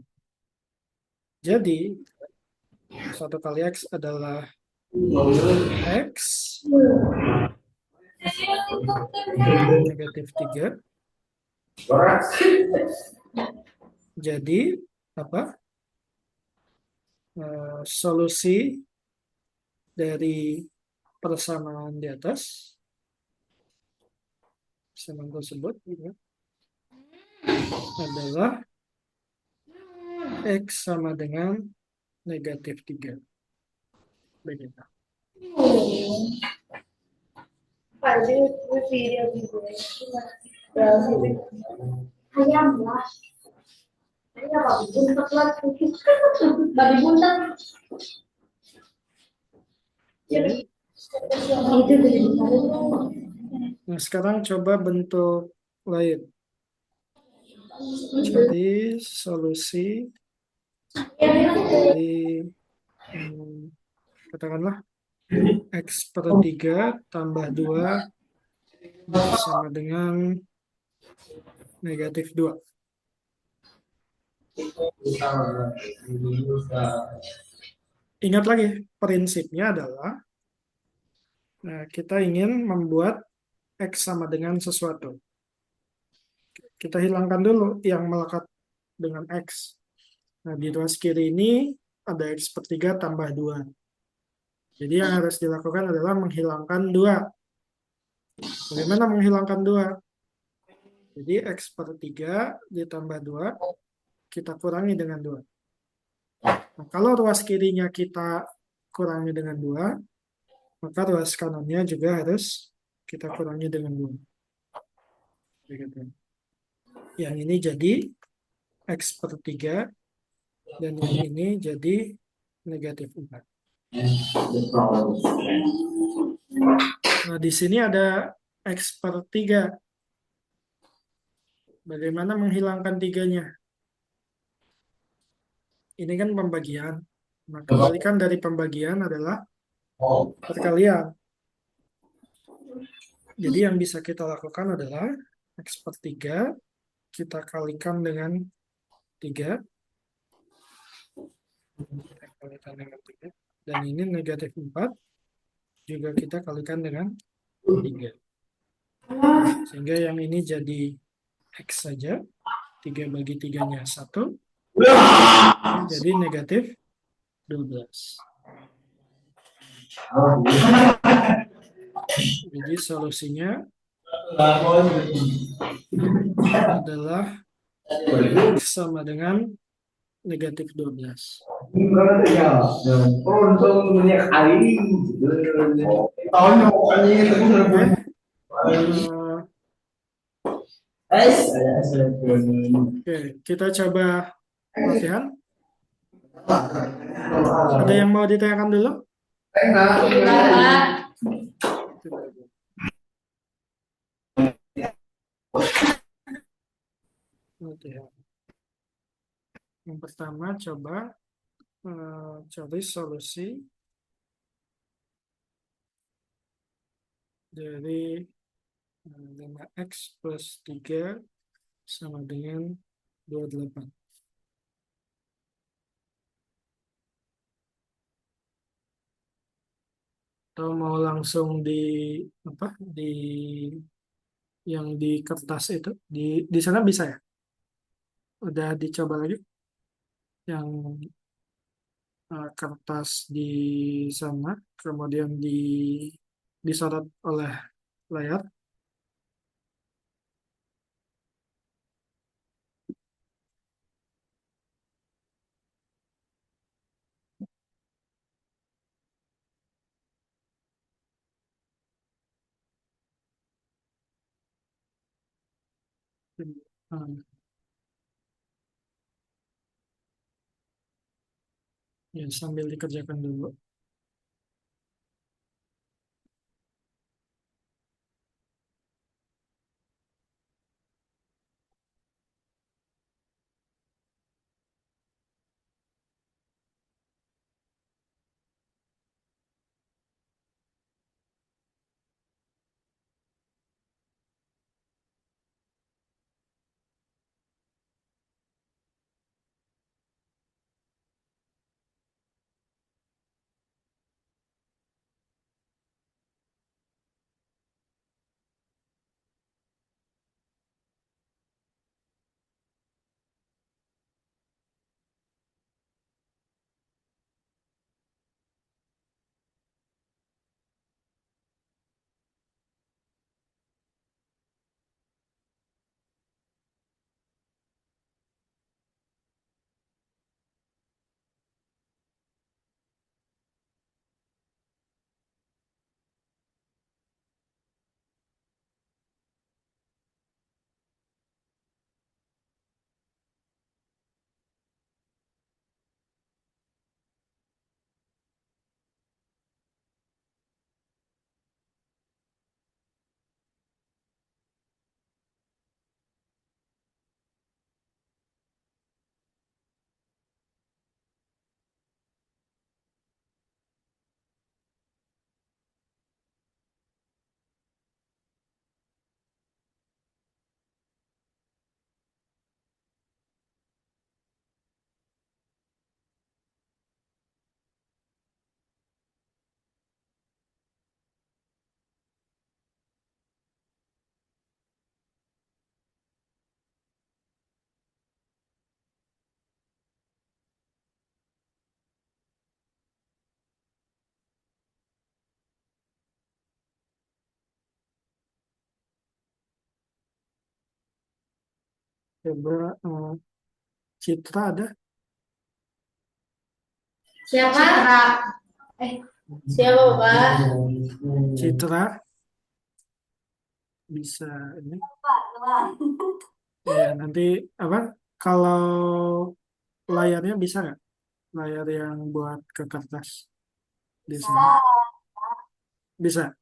Jadi, 1 kali X adalah X negatif 3. Jadi, apa? Solusi dari persamaan di atas, persamaan tersebut ya, adalah X sama dengan negatif 3. Begitu.
Ayam lah. Ayam babi buntet lah. Babi buntet.
Nah, sekarang coba bentuk lain. Jadi solusi dari katakanlah X per 3 tambah 2 sama dengan negatif 2. Ingat lagi, prinsipnya adalah kita ingin membuat X sama dengan sesuatu. Kita hilangkan dulu yang melekat dengan X. Nah, di ruas kiri ini ada X per 3 tambah 2. Jadi yang harus dilakukan adalah menghilangkan 2. Bagaimana menghilangkan 2? Jadi X per 3 ditambah 2, kita kurangi dengan 2. Nah, kalau ruas kirinya kita kurangi dengan 2, maka ruas kanannya juga harus kita kurangi dengan 2. Begitu. Yang ini jadi X per 3, dan yang ini jadi negatif 4. Nah, di sini ada X per 3. Bagaimana menghilangkan 3-nya? Ini kan pembagian. Nah, kebalikan dari pembagian adalah perkalian. Jadi yang bisa kita lakukan adalah X per 3 kita kalikan dengan 3. Kita kalikan dengan 3. Dan ini negatif 4 juga kita kalikan dengan 3. Sehingga yang ini jadi X saja. 3 bagi 3-nya 1. Jadi negatif 12. Jadi solusinya adalah X sama dengan negatif 12. Oke, kita coba Latihan? Ada yang mau ditanyakan dulu?
Bapak.
Latihan. Yang pertama coba cari solusi dari 5x plus 3 sama dengan 28. Atau mau langsung di apa di yang di kertas itu di sana bisa ya? Udah dicoba lagi yang kertas di sana, kemudian disorot oleh layar. Hmm, ya, sambil dikerjakan dulu. Coba Citra ada?
Siapa? Siapa, Bapak?
Citra bisa ini. Ya, nanti apa? Kalau layarnya bisa nggak? Layar yang buat ke kertas di sana. Bisa.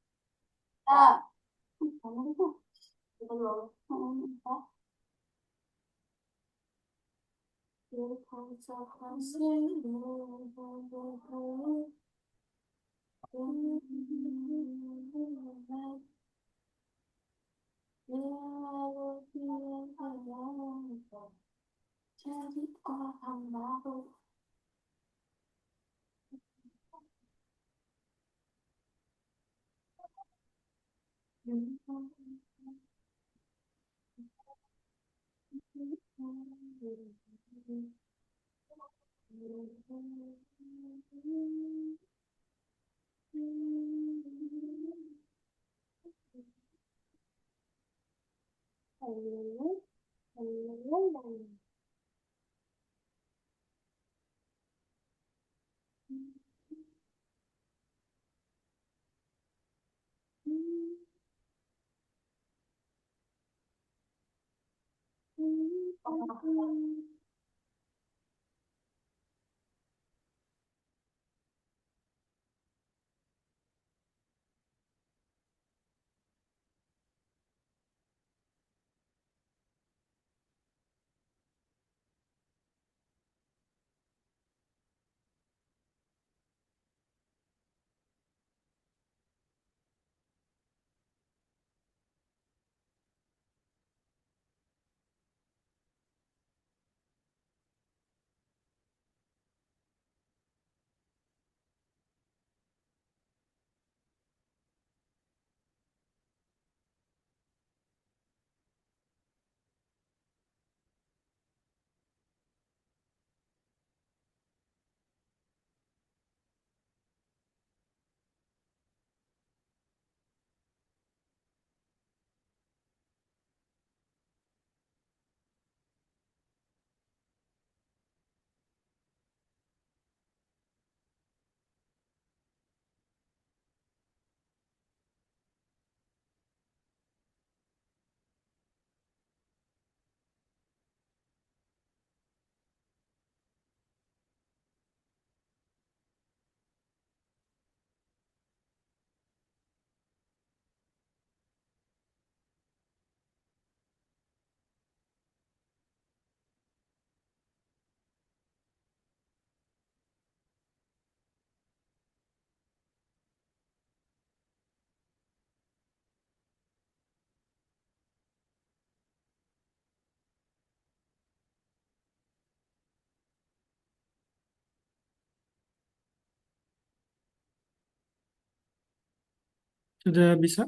Sudah bisa?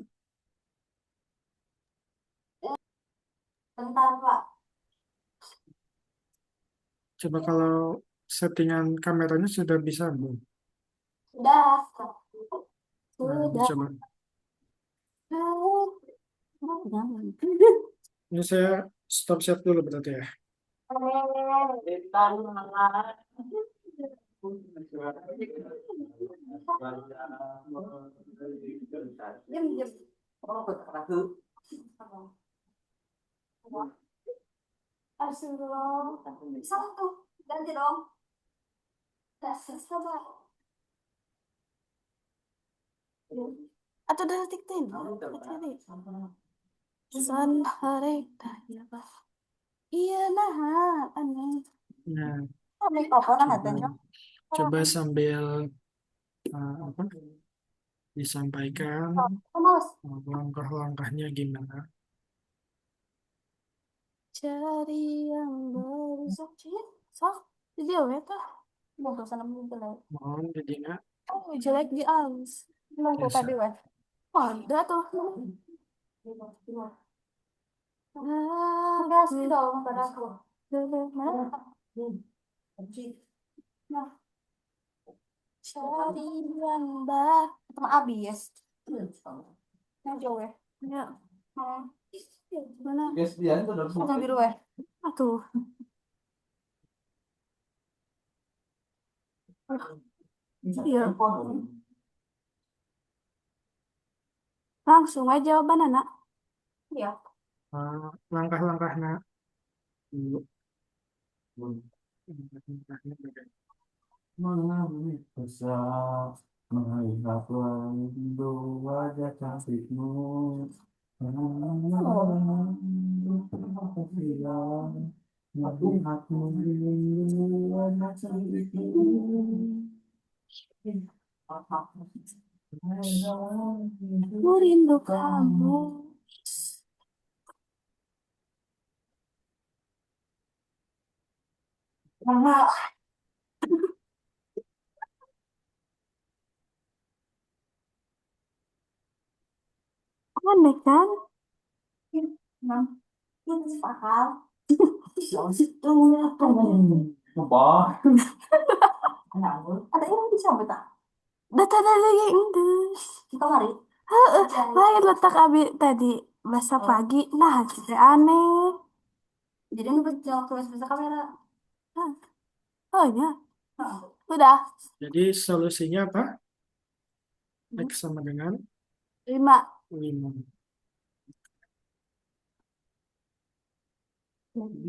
Bentar, Pak.
Coba kalau settingan kameranya sudah bisa, Bu.
Sudah.
Nah,
Sudah.
coba.
Jangan.
Ini saya stop share dulu berarti ya.
Diam, diam. Astagfirullah. Salah tuh. Ganti dong. Gak sabar. Atau dari tiktin. San hari tanya apa? Iya nah, aneh.
Nah,
Aneh apa nah
coba,
tanya?
coba sambil apa, disampaikan
Mas,
langkah-langkahnya gimana.
cari yang berusaha. Sok, dia weta. Mau ke sana mau jelek.
Mohon didina.
Oh, jelek di alis. Belum kok
Biasa.
tadi weh. Oh, ada tuh. Kasih dong padaku. Nah, cari yang sama abis. Yang jauh ya. Ya. Mana?
Guys, dia itu udah
Warna biru ya. Atuh. Iya. Langsung aja jawaban anak. Iya.
Langkah-langkahnya dulu. Langkah-langkahnya bagaimana?
besar melihat rindu wajah cantikmu. Melihatmu rindu wajah cantikmu.
Aku rindu kamu. Mama. Aneh kan? Nah, ini paham. Itu
Apa?
ada yang bisa betul. Data lagi English. Kita mari. Lain letak abi tadi bahasa pagi. Nah, kita aneh. Jadi ini jawab tulis bahasa kamera. Oh iya. Udah.
Jadi solusinya apa? X sama dengan
5.
5.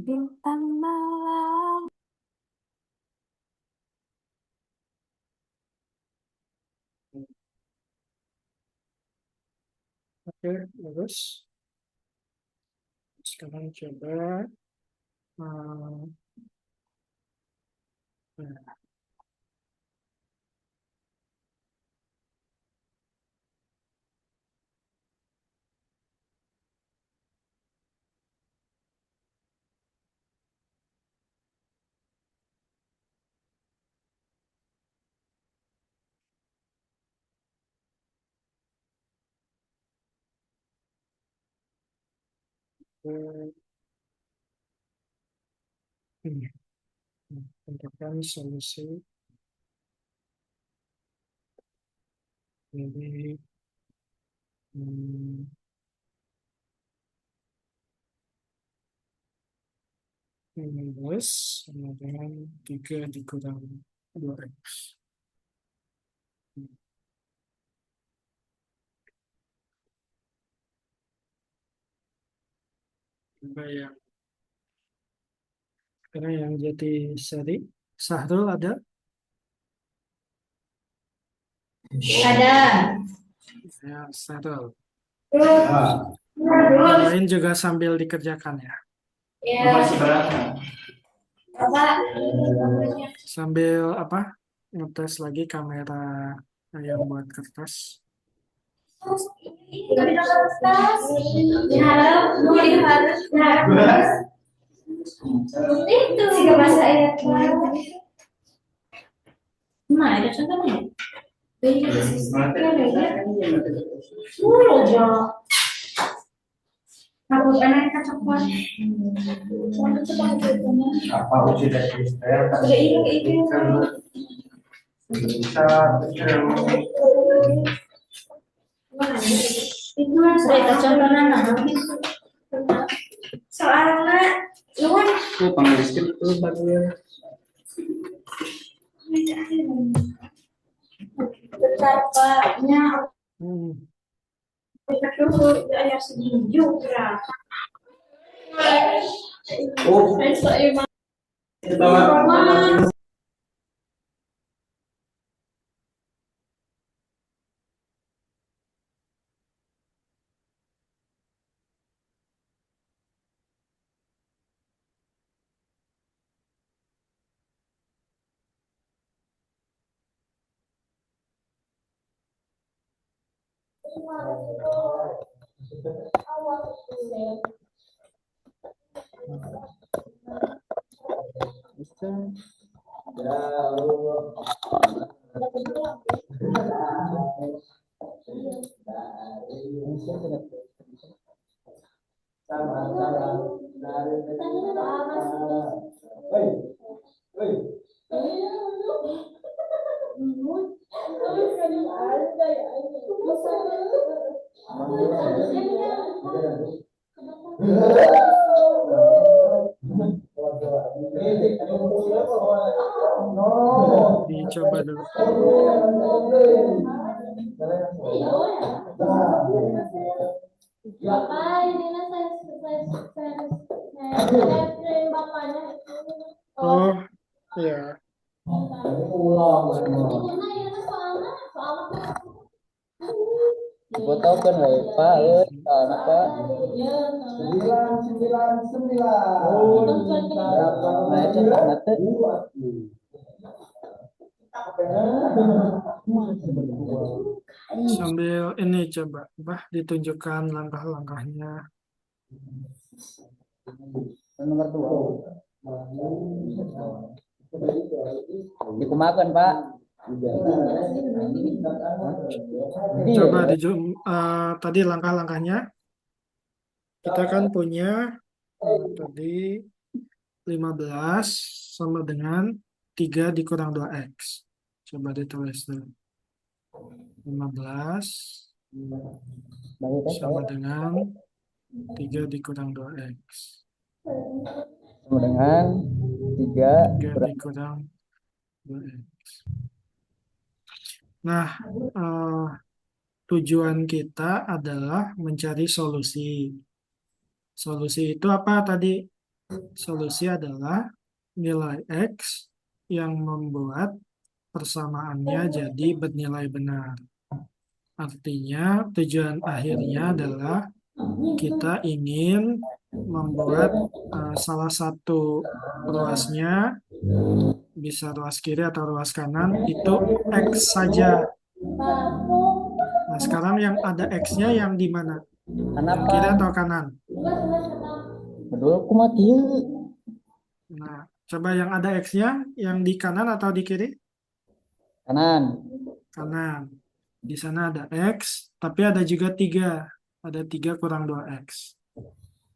Bintang malam.
Oke, bagus. Sekarang coba nah, ini tentukan solusi dari 15 sama dengan 3 dikurang 2X. Coba yang sekarang yang jadi seri. Sahrul ada?
Ada.
Ya, Sahrul.
Ya.
Yang lain juga sambil dikerjakan ya.
Ya. Apa?
Sambil apa? Ngetes lagi kamera yang buat kertas.
Gak bisa kertas. Diharap, diharap. Itu jika bahasa ayat. Nah, ada contohnya.
Apa uji dari Israel kan bisa itu penulis itu bagian
Hmm.
oh bawa
Dicoba dulu. Oh, ya.
Difotokan wae Pak, anak Pak. 999. Oh, nah itu nanti.
Sambil ini coba ditunjukkan langkah-langkahnya.
Nomor 2. Dikumakan Pak.
Coba tadi langkah-langkahnya. Kita kan punya tadi 15 sama dengan 3 dikurang 2x. Coba ditulis dulu. 15 sama dengan 3 dikurang 2x.
Sama dengan 3
3 dikurang 2x. Nah, tujuan kita adalah mencari solusi. Solusi itu apa tadi? Solusi adalah nilai x yang membuat persamaannya jadi bernilai benar. Artinya tujuan akhirnya adalah kita ingin membuat salah satu ruasnya, bisa ruas kiri atau ruas kanan, itu x saja. Nah, sekarang yang ada x-nya yang di mana? Yang kiri atau kanan?
Betul, aku mati.
Nah, coba yang ada x-nya yang di kanan atau di kiri?
Kanan.
Kanan. Di sana ada x, tapi ada juga 3. Ada 3 kurang 2x.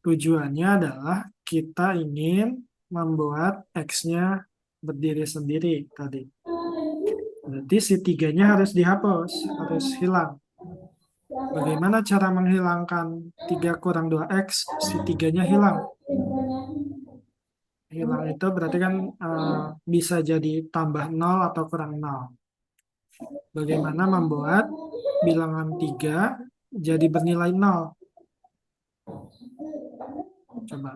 Tujuannya adalah kita ingin membuat x-nya berdiri sendiri tadi. Berarti si 3-nya harus dihapus, harus hilang. Bagaimana cara menghilangkan 3 kurang 2x, si 3-nya hilang? Hilang itu berarti kan bisa jadi tambah 0 atau kurang 0. Bagaimana membuat bilangan 3 jadi bernilai 0? Coba.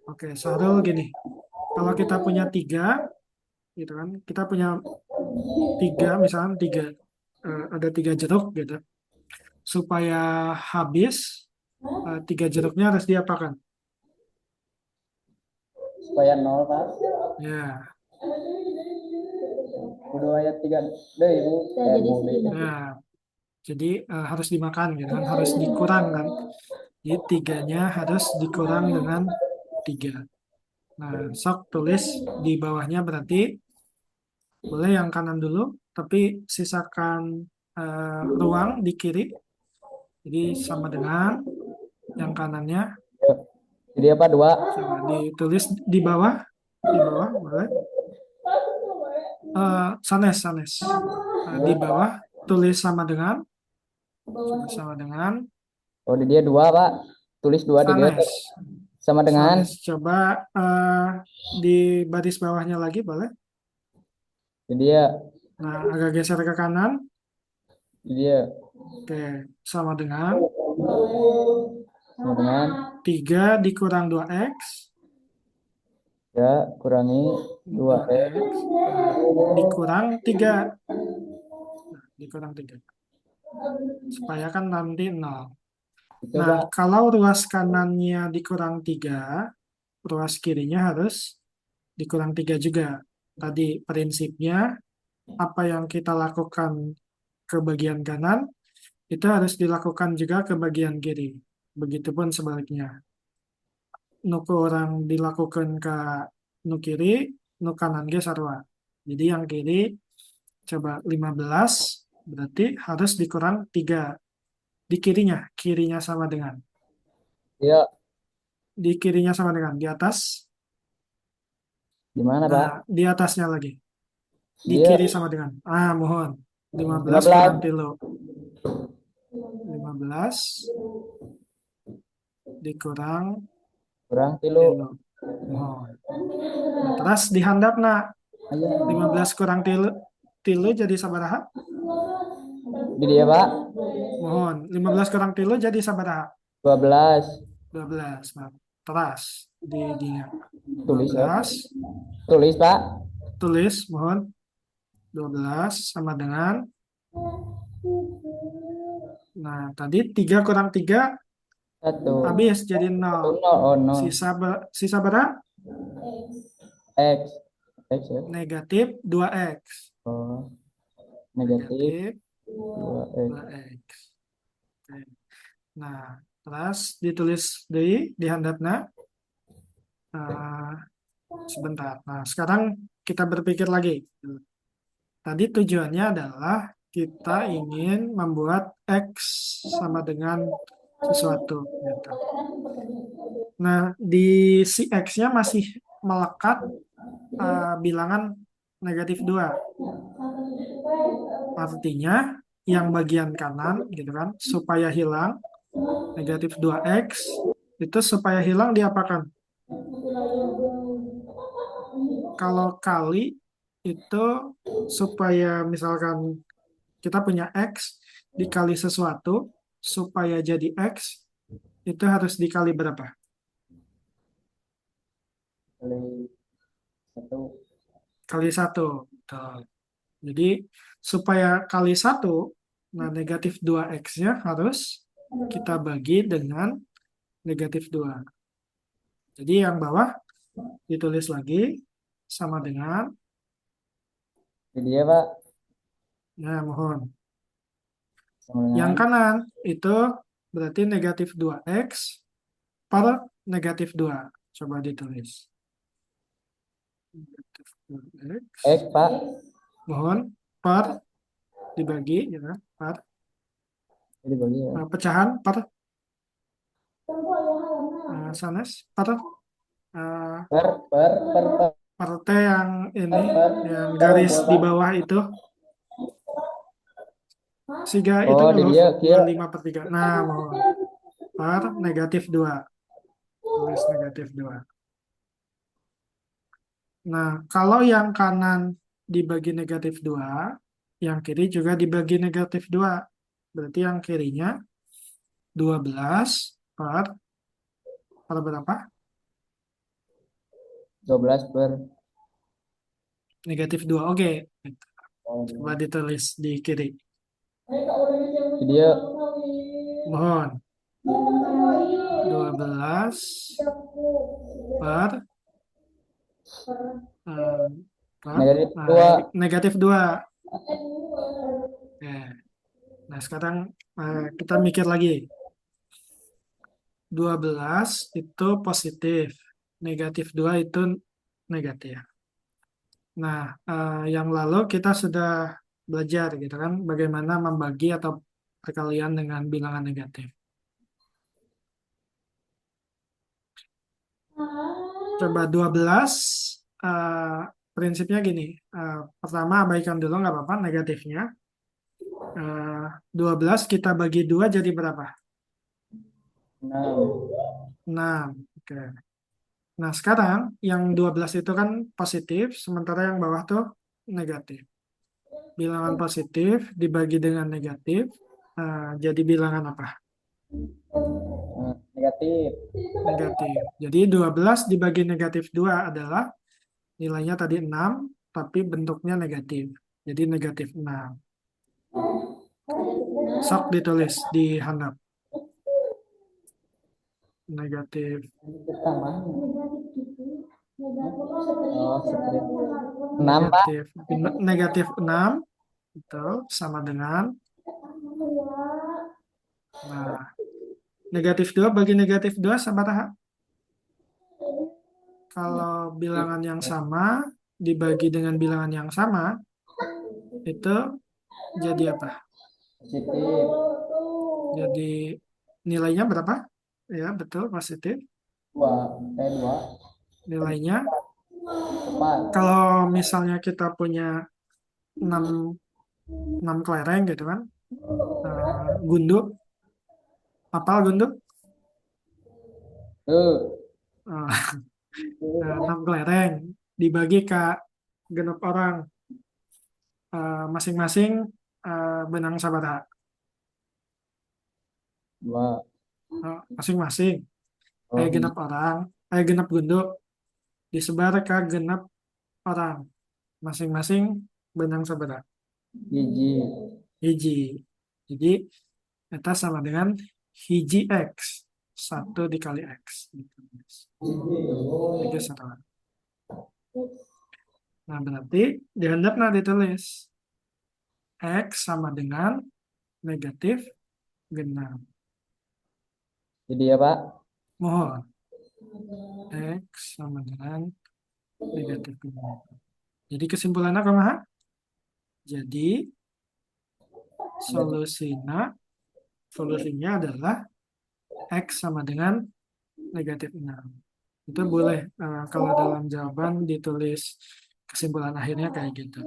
Oke, Sarul gini. Kalau kita punya 3, gitu kan, kita punya 3, misalnya 3, ada 3 jeruk gitu. Supaya habis, 3 jeruknya harus diapakan?
Supaya 0 Pak.
Ya.
Udah ayat 3 deh Ibu.
Nah, jadi harus dimakan gitu kan, harus dikurang kan. Jadi 3-nya harus dikurang dengan 3. Nah, sok tulis di bawahnya berarti Boleh yang kanan dulu, tapi sisakan ruang di kiri. Jadi sama dengan yang kanannya.
Jadi apa? 2.
Coba ditulis di bawah. Di bawah, boleh. Sanes. Di bawah, tulis sama dengan. Sama dengan
Oh, di dia 2, Pak. Tulis 2 di dia.
Sanes.
Sama dengan.
Sanes. Coba di baris bawahnya lagi, boleh.
Di dia.
Nah, agak geser ke kanan.
Di dia.
Oke, sama dengan
Sama dengan
3 dikurang 2x.
3 kurangi 2x.
Dikurang 3. Nah, dikurang 3. Supaya kan nanti 0.
Itu,
Nah,
Pak.
kalau ruas kanannya dikurang 3, ruas kirinya harus dikurang 3 juga. Tadi prinsipnya, apa yang kita lakukan ke bagian kanan, itu harus dilakukan juga ke bagian kiri. Begitupun sebaliknya. Nu orang dilakukan ke nu kiri, nu kanan ge sarua. Jadi yang kiri coba 15, berarti harus dikurang 3. Di kirinya sama dengan.
Iya.
Di kirinya sama dengan, di atas.
Di mana, Pak?
Nah, di atasnya lagi. Di
Dia
kiri sama dengan. Mohon. 15 kurang
15.
3. 15 dikurang
kurang 3.
3. Mohon. Nah, terus dihandap nak.
Ayo.
15 kurang 3 jadi sabaraha?
Di dia, Pak.
Mohon. 15 kurang 3 jadi sabaraha?
12.
12. Nah, terus diingat.
Tulis, ya.
12.
Tulis, Pak.
Tulis, mohon. 12 sama dengan. Nah, tadi 3 kurang 3
1.
habis jadi 0.
0. Oh, 0.
Sisa berapa?
X. X, ya.
Negatif 2x.
Oh. Negatif 2x.
2x. Oke. Nah, terus ditulis di handapna. Sebentar. Nah, sekarang kita berpikir lagi. Tadi tujuannya adalah kita ingin membuat x sama dengan sesuatu. Gitu. Nah, di si x-nya masih melekat bilangan negatif 2. Artinya, yang bagian kanan, gitu kan, supaya hilang negatif 2x, itu supaya hilang diapakan? Kalau kali itu supaya misalkan kita punya x dikali sesuatu, supaya jadi x, itu harus dikali berapa?
Kali 1.
Kali 1. Jadi, supaya kali 1, nah negatif 2x-nya harus kita bagi dengan negatif 2. Jadi yang bawah ditulis lagi sama dengan.
Jadi ya, Pak.
Nah, mohon.
Sama dengan.
Yang kanan itu berarti negatif 2x per negatif 2. Coba ditulis. Negatif 2x.
X, Pak.
Mohon per dibagi, ya, per.
Jadi bagi ya.
Pecahan per. Sanes per.
Per.
T yang ini, yang garis di bawah itu. Siga itu
Oh, di dia kira
5/3. Nah, mohon. Per negatif 2. Tulis negatif 2. Nah, kalau yang kanan dibagi negatif 2, yang kiri juga dibagi negatif 2. Berarti yang kirinya 12 per berapa?
12 per.
Negatif 2. Oke.
Oh,
Coba ditulis di kiri.
Di dia
Mohon. 12 per
negatif 2.
Negatif 2. Oke. Nah, sekarang kita mikir lagi. 12 itu positif. Negatif 2 itu negatif. Nah, yang lalu kita sudah belajar gitu kan, bagaimana membagi atau perkalian dengan bilangan negatif. Coba 12, prinsipnya gini. Pertama abaikan dulu nggak apa-apa negatifnya. 12 kita bagi 2 jadi berapa?
6.
6. Oke. Nah, sekarang yang 12 itu kan positif, sementara yang bawah tuh negatif. Bilangan positif dibagi dengan negatif, jadi bilangan apa?
Negatif.
Negatif. Jadi 12 dibagi negatif 2 adalah nilainya tadi 6, tapi bentuknya negatif. Jadi negatif 6. Sok ditulis di handap. Negatif
Pertama. Oh, strip. 6, Pak.
negatif 6 itu sama dengan, nah, negatif 2 bagi negatif 2 sama tahap. Kalau bilangan yang sama dibagi dengan bilangan yang sama, itu jadi apa?
Positif.
Jadi nilainya berapa? Ya, betul, positif.
2.
Nilainya,
4.
kalau misalnya kita punya 6 kelereng gitu kan, gunduk, apal gunduk?
Tuh.
6 kelereng dibagi ke genep orang, masing-masing benang sabaraha.
2.
Masing-masing
Oh,
genep orang, genep gunduk disebar ke genep orang, masing-masing benang sabaraha.
hiji.
Hiji. Jadi eta sama dengan hiji X. 1 dikali X. Itu salah. Nah, berarti di handapna ditulis X sama dengan negatif genap.
Jadi ya, Pak.
Mohon. X sama dengan negatif genap. Jadi kesimpulannya kumaha? Jadi solusinya adalah X sama dengan negatif 6. Itu boleh kalau dalam jawaban ditulis kesimpulan akhirnya kayak gitu.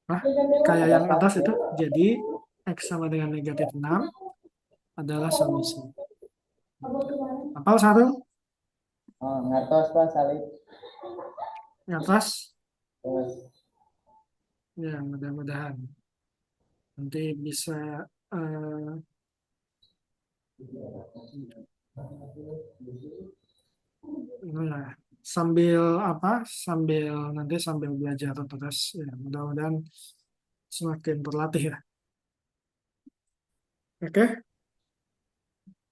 Nah, kayak yang atas itu, jadi X sama dengan negatif 6 adalah solusi. Apal satu?
Oh, ngatos, Pak, salib.
Yang atas?
Terus.
Ya, mudah-mudahan. Nanti bisa nah, sambil belajar terus ya, mudah-mudahan semakin terlatih ya. Oke?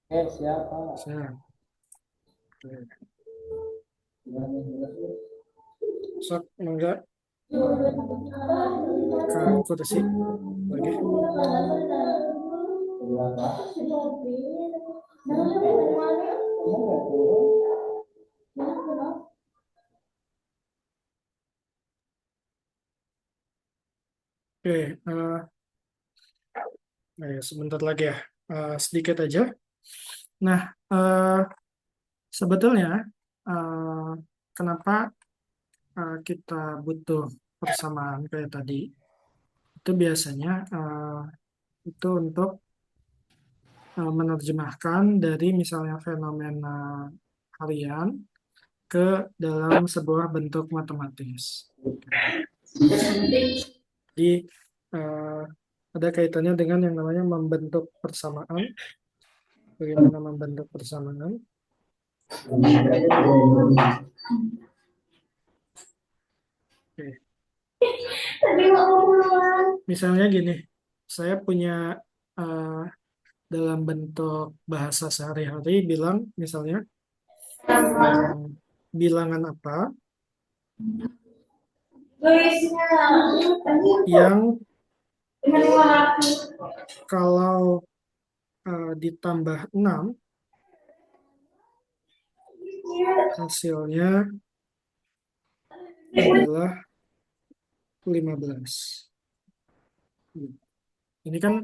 Siap, Pak.
Siap. Oke. Sok, enggak ke kursi lagi. Oke, sebentar lagi ya, sedikit aja. Nah, sebetulnya kenapa kita butuh persamaan kayak tadi? Itu biasanya itu untuk menerjemahkan dari misalnya fenomena harian ke dalam sebuah bentuk matematis. Jadi ada kaitannya dengan yang namanya membentuk persamaan. Bagaimana membentuk persamaan? Oke. Misalnya gini, saya punya dalam bentuk bahasa sehari-hari bilang misalnya bilangan apa yang kalau ditambah 6 hasilnya adalah 15. Ini kan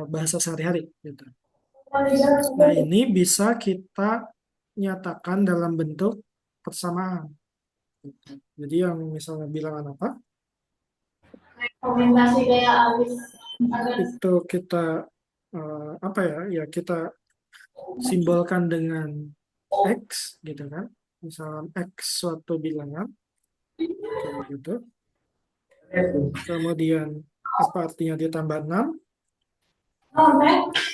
bahasa sehari-hari gitu. Nah, ini bisa kita nyatakan dalam bentuk persamaan. Jadi yang misalnya bilangan apa,
Komentasi kayak Alif.
itu kita apa ya? Ya kita simbolkan dengan X gitu kan. Misalnya X suatu bilangan kayak gitu. Kemudian apa artinya ditambah 6?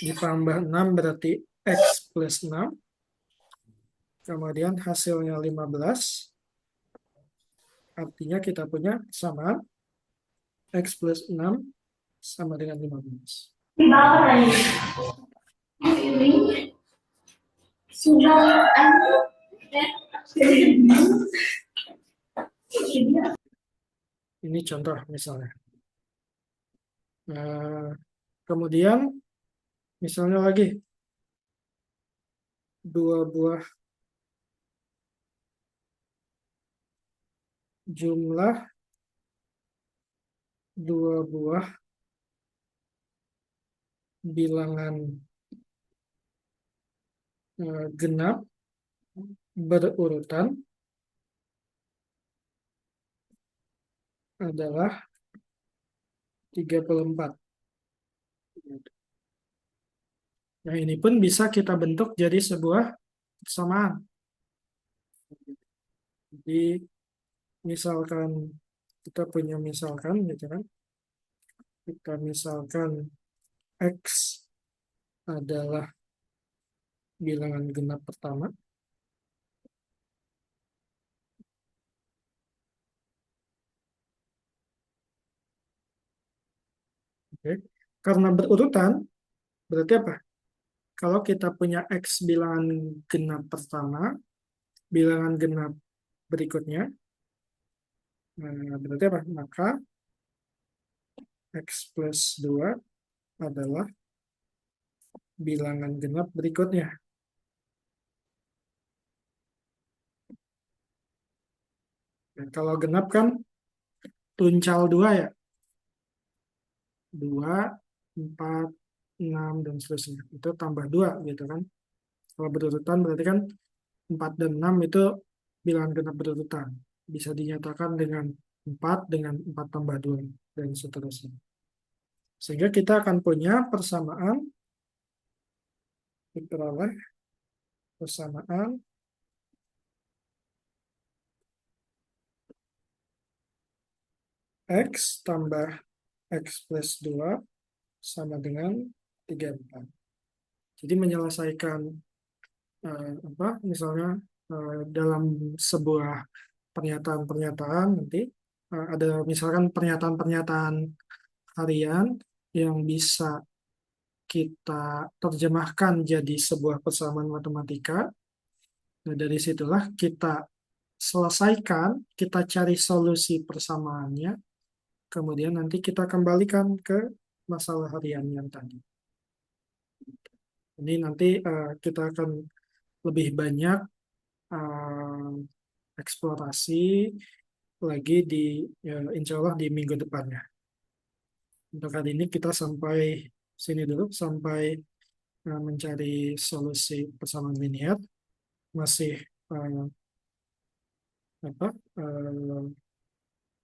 Ditambah 6 berarti X plus 6. Kemudian hasilnya 15. Artinya kita punya persamaan X plus 6 sama dengan 15. Ini contoh misalnya. Kemudian misalnya lagi 2 buah jumlah 2 buah bilangan genap berurutan adalah 34. Nah, ini pun bisa kita bentuk jadi sebuah persamaan. Jadi misalkan kita punya misalkan gitu kan. Kita misalkan X adalah bilangan genap pertama. Oke. Karena berurutan, berarti apa? Kalau kita punya X bilangan genap pertama, bilangan genap berikutnya, berarti apa? Maka X plus 2 adalah bilangan genap berikutnya. Nah, kalau genap kan tuncal 2 ya. 2, 4, 6, dan seterusnya. Itu tambah 2 gitu kan. Kalau berurutan berarti kan 4 dan 6 itu bilangan genap berurutan. Bisa dinyatakan dengan 4 dengan 4 tambah 2 dan seterusnya. Sehingga kita akan punya persamaan, diperoleh persamaan X tambah X plus 2 sama dengan 34. Jadi menyelesaikan misalnya dalam sebuah pernyataan-pernyataan nanti ada misalkan pernyataan-pernyataan harian yang bisa kita terjemahkan jadi sebuah persamaan matematika. Nah, dari situlah kita selesaikan, kita cari solusi persamaannya, kemudian nanti kita kembalikan ke masalah harian yang tadi. Ini nanti kita akan lebih banyak eksplorasi lagi di insya Allah di minggu depannya. Untuk kali ini kita sampai sini dulu, sampai mencari solusi persamaan linear. Masih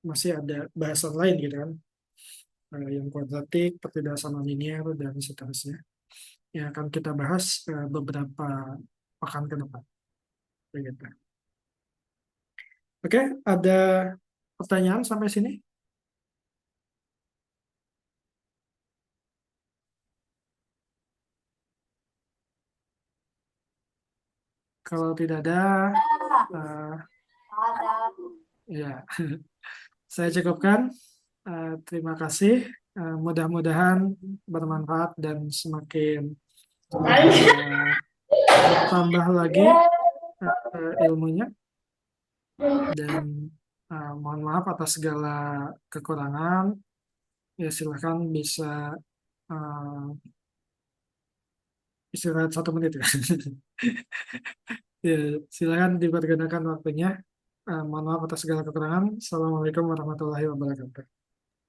masih ada bahasan lain gitu kan, yang kuadratik, pertidaksamaan linear, dan seterusnya, yang akan kita bahas beberapa pekan ke depan. Begitu. Oke, ada pertanyaan sampai sini? Kalau tidak ada, ya, saya cukupkan. Terima kasih. Mudah-mudahan bermanfaat dan semakin bertambah lagi ilmunya. Dan mohon maaf atas segala kekurangan. Ya, silahkan bisa istirahat 1 menit ya. Ya, silakan dipergunakan waktunya. Mohon maaf atas segala kekurangan. Assalamualaikum warahmatullahi wabarakatuh.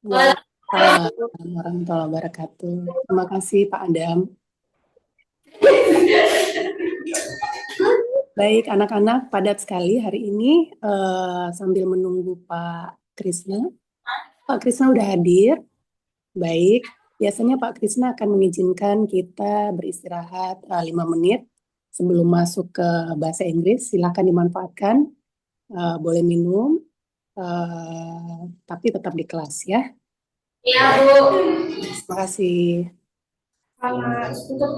Waalaikumsalam warahmatullahi wabarakatuh. Terima kasih Pak Adam. Baik, anak-anak, padat sekali hari ini sambil menunggu Pak Krisna. Pak Krisna udah hadir. Baik, biasanya Pak Krisna akan mengizinkan kita beristirahat 5 menit sebelum masuk ke bahasa Inggris. Silakan dimanfaatkan. Boleh minum, tapi tetap di kelas ya.
Iya, Bu.
Terima kasih.
Sama untuk